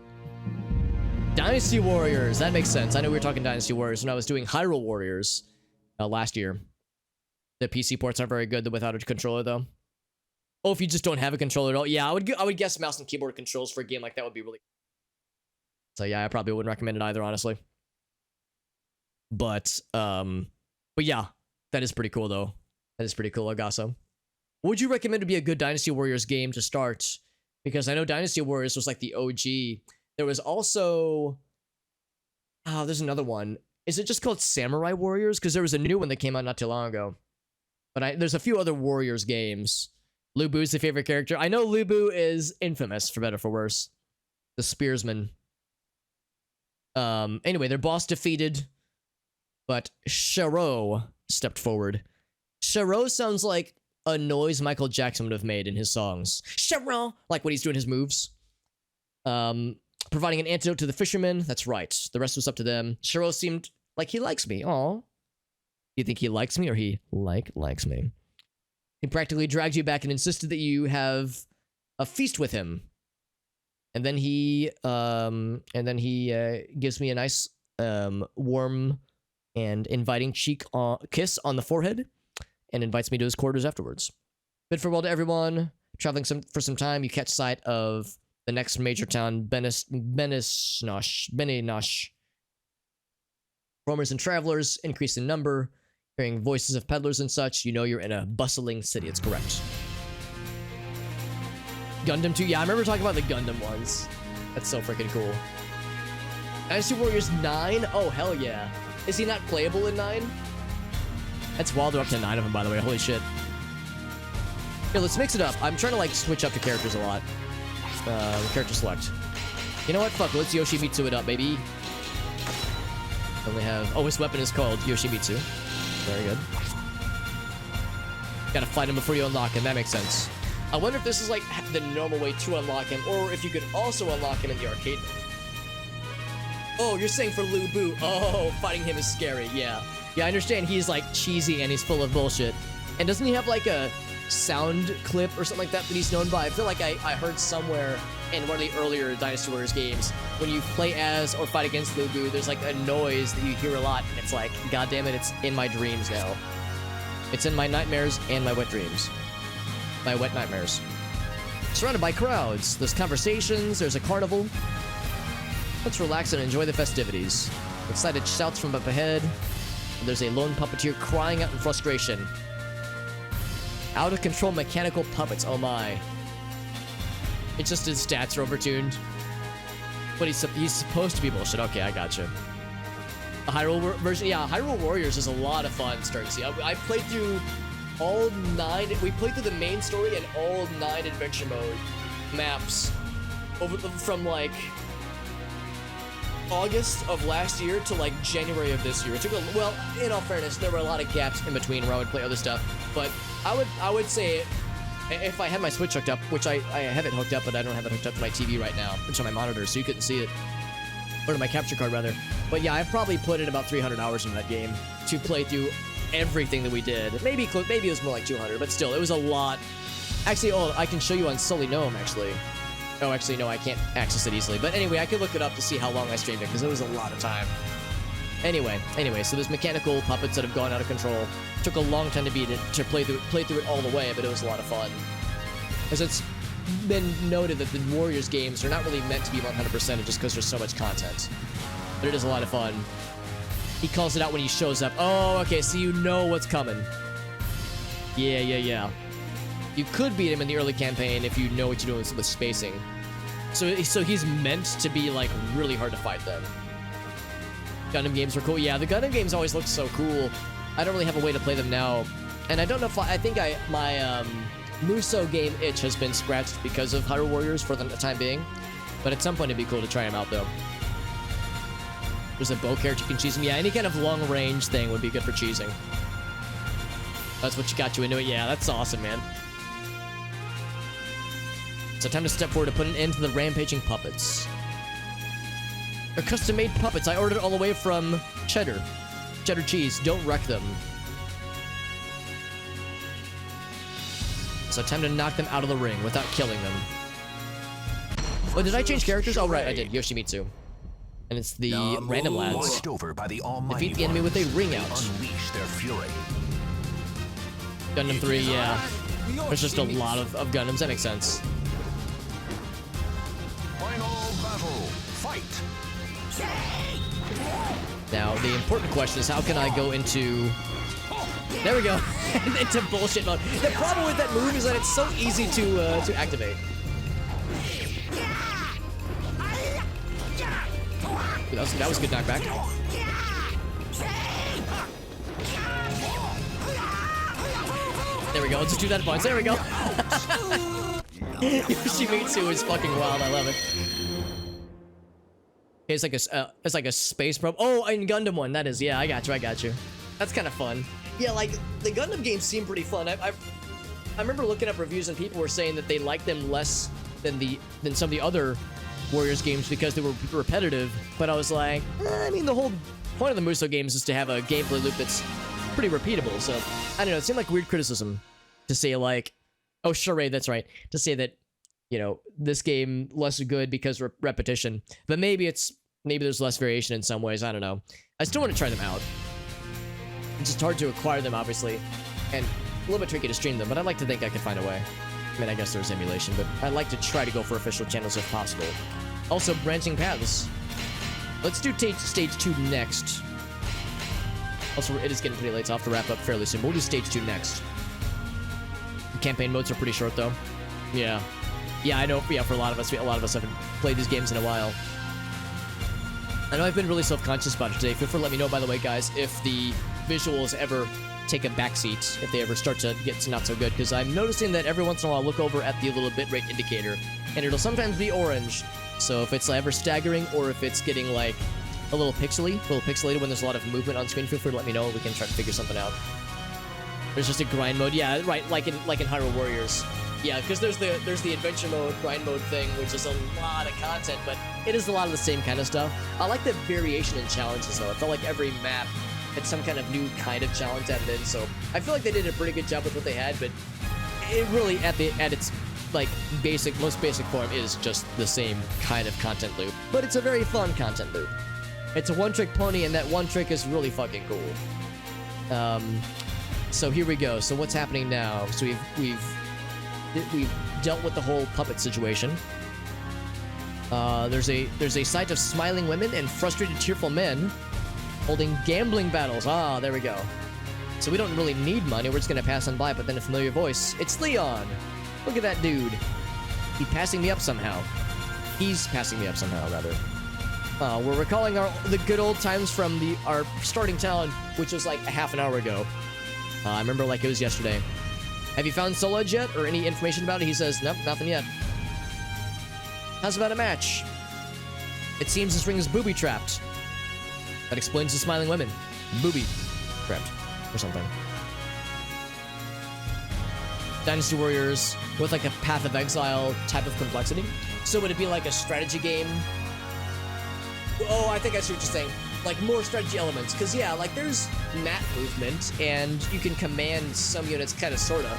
Dynasty Warriors. That makes sense. I know we were talking Dynasty Warriors when I was doing Hyrule Warriors last year. The PC ports aren't very good without a controller though. Oh, if you just don't have a controller at all, yeah, I would guess mouse and keyboard controls for a game like that would be really. So yeah, I probably wouldn't recommend it either, honestly. But yeah, that is pretty cool though. That is pretty cool, Agasso. Would you recommend to be a good Dynasty Warriors game to start? Because I know Dynasty Warriors was like the OG. There was also, there's another one. Is it just called Samurai Warriors? Because there was a new one that came out not too long ago. But there's a few other Warriors games. Lu Bu's the favorite character. I know Lu Bu is infamous, for better or for worse. The spearsman. Anyway, their boss defeated, but Shiro stepped forward. Shiro sounds like a noise Michael Jackson would have made in his songs. Shiro! Like when he's doing his moves. Providing an antidote to the fishermen. That's right. The rest was up to them. Shiro seemed like he likes me. Aw. You think he likes me or he likes me? He practically dragged you back and insisted that you have a feast with him. And then he gives me a nice warm and inviting kiss on the forehead and invites me to his quarters afterwards. Bid farewell to everyone. Traveling for some time, you catch sight of the next major town, Beninosh. Roamers and travelers increase in number. Hearing voices of peddlers and such, you know you're in a bustling city. It's correct. Gundam 2. Yeah, I remember talking about the Gundam ones. That's so freaking cool. Dynasty Warriors 9? Oh, hell yeah. Is he not playable in 9? That's wild. They're up to 9 of them, by the way. Holy shit. Here, let's mix it up. I'm trying to, like, switch up the characters a lot. Character select. You know what? Fuck, let's Yoshimitsu it up, baby. Only have... Oh, his weapon is called Yoshimitsu. Very good. Gotta fight him before you unlock him. That makes sense. I wonder if this is like the normal way to unlock him, or if you could also unlock him in the arcade mode. Oh, you're saying for Lu Bu. Oh, fighting him is scary. Yeah. Yeah, I understand he's like cheesy and he's full of bullshit. And doesn't he have like a sound clip or something like that he's known by? I feel like I heard somewhere in one of the earlier Dynasty Warriors games, when you play as or fight against Lu Bu, there's like a noise that you hear a lot, and it's like, God damn it, it's in my dreams now. It's in my nightmares and my wet dreams. My wet nightmares. Surrounded by crowds, there's conversations, there's a carnival. Let's relax and enjoy the festivities. Excited shouts from up ahead. There's a lone puppeteer crying out in frustration. Out of control mechanical puppets, oh my. It's just his stats are overtuned. But he's supposed to be bullshit. Okay, I gotcha. A Hyrule version? Yeah, Hyrule Warriors is a lot of fun starting to see. I played through all 9. We played through the main story and all 9 adventure mode maps from like August of last year to like January of this year. It took a, well, in all fairness, there were a lot of gaps in between where I would play other stuff, but I would say if I had my Switch hooked up, which I have it hooked up, but I don't have it hooked up to my TV right now, which on my monitor, so you couldn't see it, or to my capture card rather. But yeah, I've probably put in about 300 hours in that game to play through everything that we did. Maybe it was more like 200, but still, it was a lot. Actually, oh, I can show you on Sully Gnome, actually. Oh, actually, no, I can't access it easily. But anyway, I could look it up to see how long I streamed it, because it was a lot of time. Anyway, so there's mechanical puppets that have gone out of control. Took a long time to beat it, to play through it all the way, but it was a lot of fun. Because it's been noted that the Warriors games are not really meant to be 100% just because there's so much content. But it is a lot of fun. He calls it out when he shows up. Oh, okay, so you know what's coming. Yeah. You could beat him in the early campaign if you know what you're doing with spacing. So he's meant to be, like, really hard to fight then. Gundam games were cool. Yeah, the Gundam games always look so cool. I don't really have a way to play them now. And I don't know if I think my Muso game itch has been scratched because of Hyrule Warriors for the time being. But at some point it'd be cool to try them out though. There's a bow character you can cheese him. Yeah, any kind of long range thing would be good for cheesing. That's what you got you into it. Yeah, that's awesome, man. So time to step forward to put an end to the rampaging puppets. They're custom-made puppets. I ordered all the way from Cheddar cheese. Don't wreck them. So time to knock them out of the ring without killing them. Oh, did I change characters? Oh, right, I did. Yoshimitsu. And it's the random lads. Watched over by the almighty Defeat the enemy with a ring out. Unleash their fury. Gundam 3, yeah. There's just a lot of Gundams. That makes sense. Final battle. Fight. Now, the important question is how can I go into... There we go. Into bullshit mode. The problem with that move is that it's so easy to activate. Ooh, that was a good knockback. There we go. Let's just do that at once. There we go. Yoshimitsu is fucking wild. I love it. It's like a space probe. Oh, in Gundam one, that is. Yeah, I got you. That's kind of fun. Yeah, like the Gundam games seem pretty fun. I remember looking up reviews and people were saying that they liked them less than some of the other Warriors games because they were repetitive. But I was like, I mean, the whole point of the Muso games is to have a gameplay loop that's pretty repeatable. So I don't know. It seemed like weird criticism to say like, oh, sure, Ray, that's right. To say that, you know, this game less good because repetition. But maybe there's less variation in some ways. I don't know. I still want to try them out. It's just hard to acquire them, obviously, and a little bit tricky to stream them, but I'd like to think I could find a way. I mean, I guess there's emulation, but I'd like to try to go for official channels if possible. Also, branching paths. Let's do stage 2 next. Also, it is getting pretty late, so I'll have to wrap up fairly soon. We'll do stage 2 next. The campaign modes are pretty short, though. Yeah. Yeah, I know. Yeah, for a lot of us haven't played these games in a while. I know I've been really self-conscious about it today. Feel free to let me know, by the way, guys, if the visuals ever take a backseat, if they ever start to get not so good, because I'm noticing that every once in a while I look over at the little bitrate indicator, and it'll sometimes be orange. So if it's ever staggering, or if it's getting like a little pixelated when there's a lot of movement on screen, feel free to let me know. We can try to figure something out. There's just a grind mode, yeah, right, like in Hyrule Warriors. Yeah, because there's the adventure mode, grind mode thing, which is a lot of content, but it is a lot of the same kind of stuff. I like the variation in challenges, though. It felt like every map had some kind of new kind of challenge added in, so I feel like they did a pretty good job with what they had, but it really, at its like most basic form, is just the same kind of content loop. But it's a very fun content loop. It's a one-trick pony, and that one trick is really fucking cool. So here we go. So what's happening now? So we've dealt with the whole puppet situation. There's a sight of smiling women and frustrated, tearful men holding gambling battles. Ah, there we go. So we don't really need money. We're just gonna pass on by. But then a familiar voice. It's Leon. Look at that dude. He's passing me up somehow. Rather. We're recalling the good old times from our starting town, which was like a half an hour ago. I remember like it was yesterday. Have you found Soul Edge yet? Or any information about it? He says, nope, nothing yet. How's about a match? It seems this ring is booby-trapped. That explains the smiling women. Booby-trapped. Or something. Dynasty Warriors with like a Path of Exile type of complexity. So would it be like a strategy game? Oh, I think I see what you're saying. Like more strategy elements. Because yeah, like there's map movement and you can command some units kind of sorta.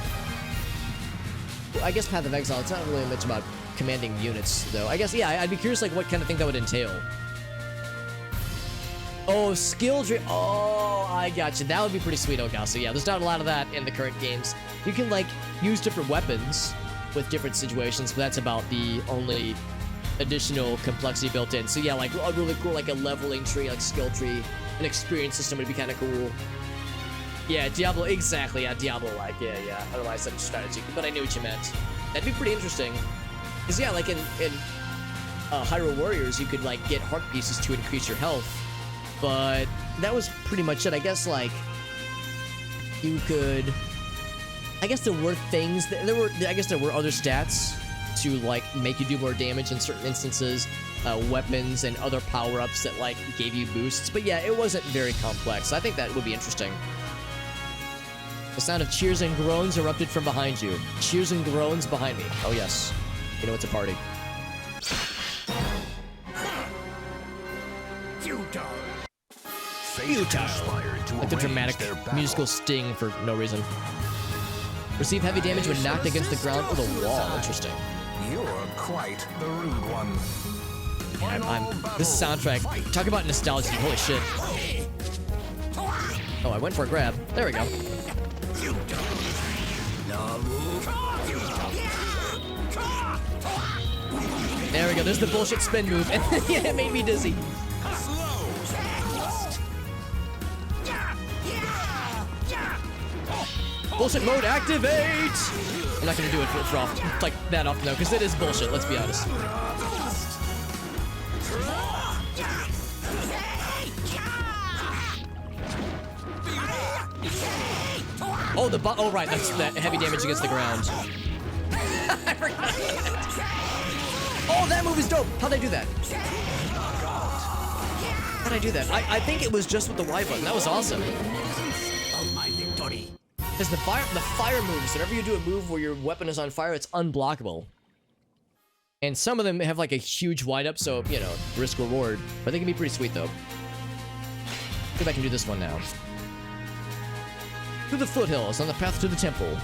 Well, I guess Path of Exile, it's not really much about commanding units though. I guess, yeah, I'd be curious like what kind of thing that would entail. Oh, skill tree. Oh, I gotcha. That would be pretty sweet, Okasu. Yeah, there's not a lot of that in the current games. You can like use different weapons with different situations, but that's about the only additional complexity built in. So yeah, like a really cool, like a leveling tree, like skill tree, an experience system would be kind of cool. Yeah, Diablo, exactly. Yeah, Diablo-like. Yeah. I don't know why I said strategy, but I knew what you meant. That'd be pretty interesting. Cause yeah, like in Hyrule Warriors, you could like get heart pieces to increase your health, but that was pretty much it. I guess like you could. I guess there were things that I guess there were other stats to like make you do more damage in certain instances, weapons and other power-ups that like gave you boosts. But yeah, it wasn't very complex. I think that would be interesting. The sound of cheers and groans erupted from behind you. Cheers and groans behind me. Oh yes, you know it's a party. Futile. Like the dramatic musical sting for no reason. Receive heavy damage when knocked against the ground or the wall. Interesting. You're quite the rude one. This soundtrack. Talk about nostalgia. Holy shit. Oh, I went for a grab. There we go. There we go. There's the bullshit spin move. And yeah, it made me dizzy. Bullshit mode activate! I'm not gonna do it for like that often though, because it is bullshit, let's be honest. Oh, oh right, that's that heavy damage against the ground. I forgot. Oh, that move is dope! How'd I do that? How'd I do that? I think it was just with the Y button. That was awesome. Because the fire moves, whenever you do a move where your weapon is on fire, it's unblockable. And some of them have like a huge wind-up, so, you know, risk-reward. But they can be pretty sweet, though. See if I can do this one now. Through the foothills, on the path to the temple.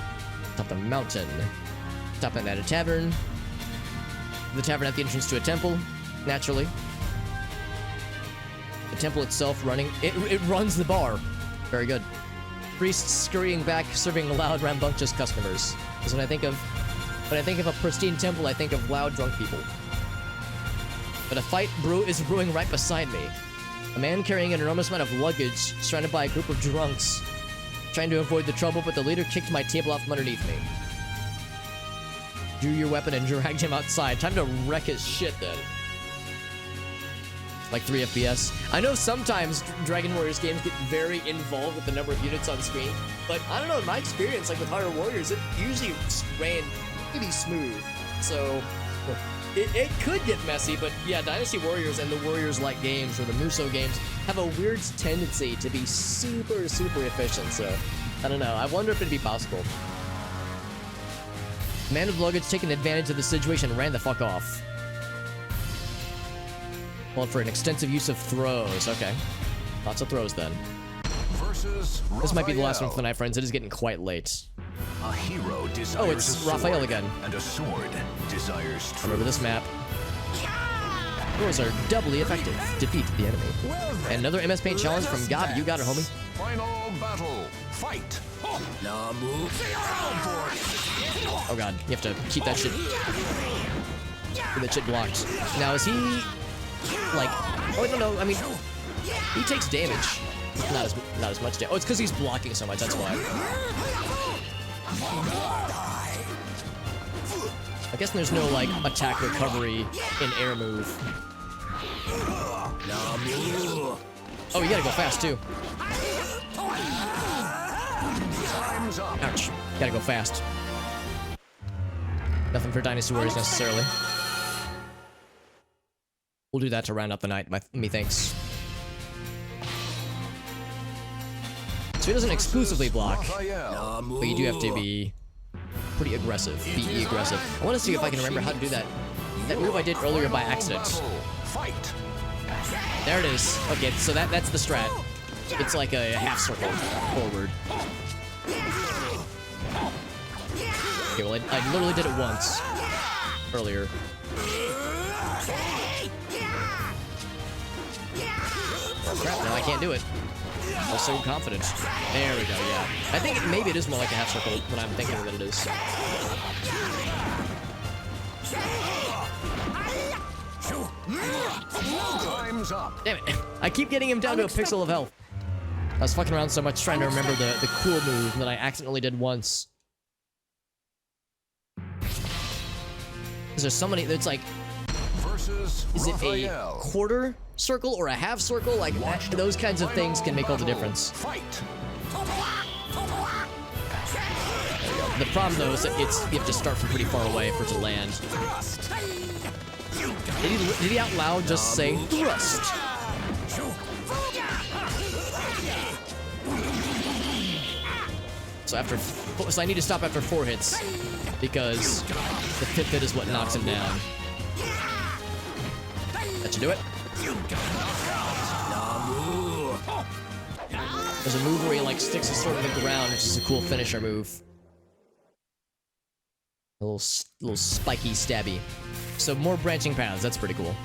Top the mountain. Stopping at a tavern. The tavern at the entrance to a temple, naturally. The temple itself running... It runs the bar. Very good. Priests scurrying back, serving loud, rambunctious customers. Because when I think of a pristine temple, I think of loud, drunk people. But a fight is brewing right beside me. A man carrying an enormous amount of luggage, surrounded by a group of drunks, trying to avoid the trouble, but the leader kicked my table out from underneath me. Drew your weapon and dragged him outside. Time to wreck his shit then. Like 3 FPS. I know sometimes Dragon Warriors games get very involved with the number of units on screen, but I don't know, in my experience, like with Hyrule Warriors, it usually ran pretty smooth. So it could get messy, but yeah, Dynasty Warriors and the Warriors-like games, or the Musou games, have a weird tendency to be super, super efficient, so I don't know. I wonder if it'd be possible. Man with luggage taking advantage of the situation and ran the fuck off. Well, for an extensive use of throws. Okay. Lots of throws then. This might be the last one for the night, friends. It is getting quite late. A hero desires oh, it's Raphael again. And a sword desires truth. Remember this map. Throws are doubly effective. Defeat the enemy. And another MS Paint challenge from God. You got it, homie. Final battle. Fight. Oh god, you have to keep that shit. Keep that shit blocked. Now is he like? Oh, I don't know. I mean, he takes damage. Not as much damage. Oh, it's because he's blocking so much. That's why. I guess there's no like attack recovery in air move. Oh, you gotta go fast too. Time's up. Ouch. Gotta go fast. Nothing for Dynasty Warriors necessarily. We'll do that to round out the night, methinks. So he doesn't exclusively block, Raphael. but you do have to be pretty aggressive. Be aggressive. I want to see if I can remember how to do that. That move I did earlier by accident. Fight. There it is. Okay, so that's the strat. It's like a half circle forward. Okay, well, I literally did it once earlier. Oh crap, now I can't do it. I was so confident. There we go, yeah. I think maybe it is more like a half circle when I'm thinking that it is. Time's up. Damn it. I keep getting him down to a pixel of health. I was fucking around so much trying to remember the cool move that I accidentally did once. Is there somebody that's like, Versus is it a Raphael. quarter circle or a half circle? Like, those kinds of things can make all the difference. Fight. There we go. The problem though is that you have to start from pretty far away for it to land. Did he out loud just say thrust? So I need to stop after 4 hits because the 5th hit is what knocks him down. That should do it. There's a move where he like sticks his sword in the ground, which is a cool finisher move. A little spiky stabby. So more branching paths, that's pretty cool.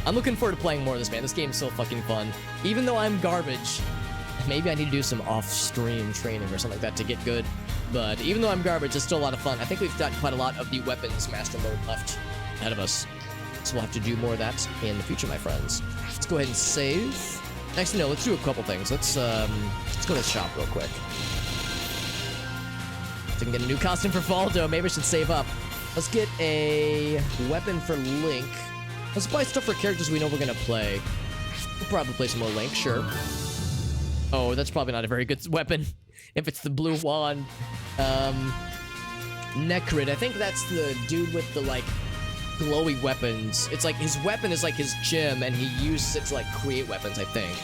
I'm looking forward to playing more of this, man. This game's so fucking fun. Even though I'm garbage, maybe I need to do some off-stream training or something like that to get good. But even though I'm garbage, it's still a lot of fun. I think we've got quite a lot of the weapons master mode left ahead of us. So we'll have to do more of that in the future, my friends. Let's go ahead and save. Actually, no, let's do a couple things. Let's go to the shop real quick. So we can get a new costume for Faldo. Maybe I should save up. Let's get a weapon for Link. Let's buy stuff for characters we know we're gonna play. We'll probably play some more Link, sure. Oh, that's probably not a very good weapon. If it's the blue wand. Necrid, I think that's the dude with the, like, glowy weapons. It's like, his weapon is like his gem, and he uses it to, like, create weapons, I think.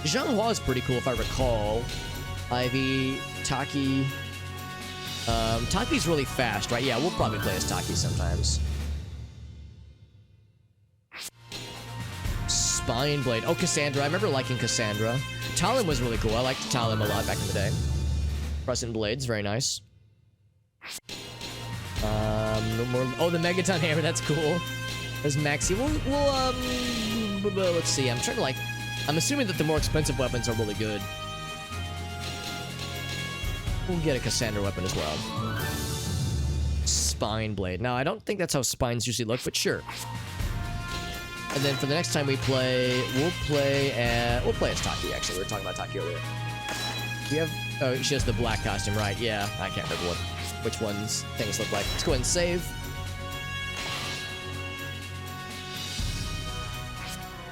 Zhanghua is pretty cool, if I recall. Ivy, Taki. Taki's really fast, right? Yeah, we'll probably play as Taki sometimes. Spine Blade. Oh, Cassandra. I remember liking Cassandra. Talon was really cool. I liked Talon a lot back in the day. Crescent Blades, very nice. No more. Oh, the Megaton Hammer. That's cool. There's Maxi. Let's see. I'm trying to like. I'm assuming that the more expensive weapons are really good. We'll get a Cassandra weapon as well. Spine Blade. Now, I don't think that's how spines usually look, but sure. And then for the next time we play, we'll play as Taki, actually. We were talking about Taki earlier. We have... Oh, she has the black costume, right? Yeah, I can't remember which ones things look like. Let's go ahead and save.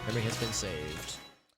Memory has been saved.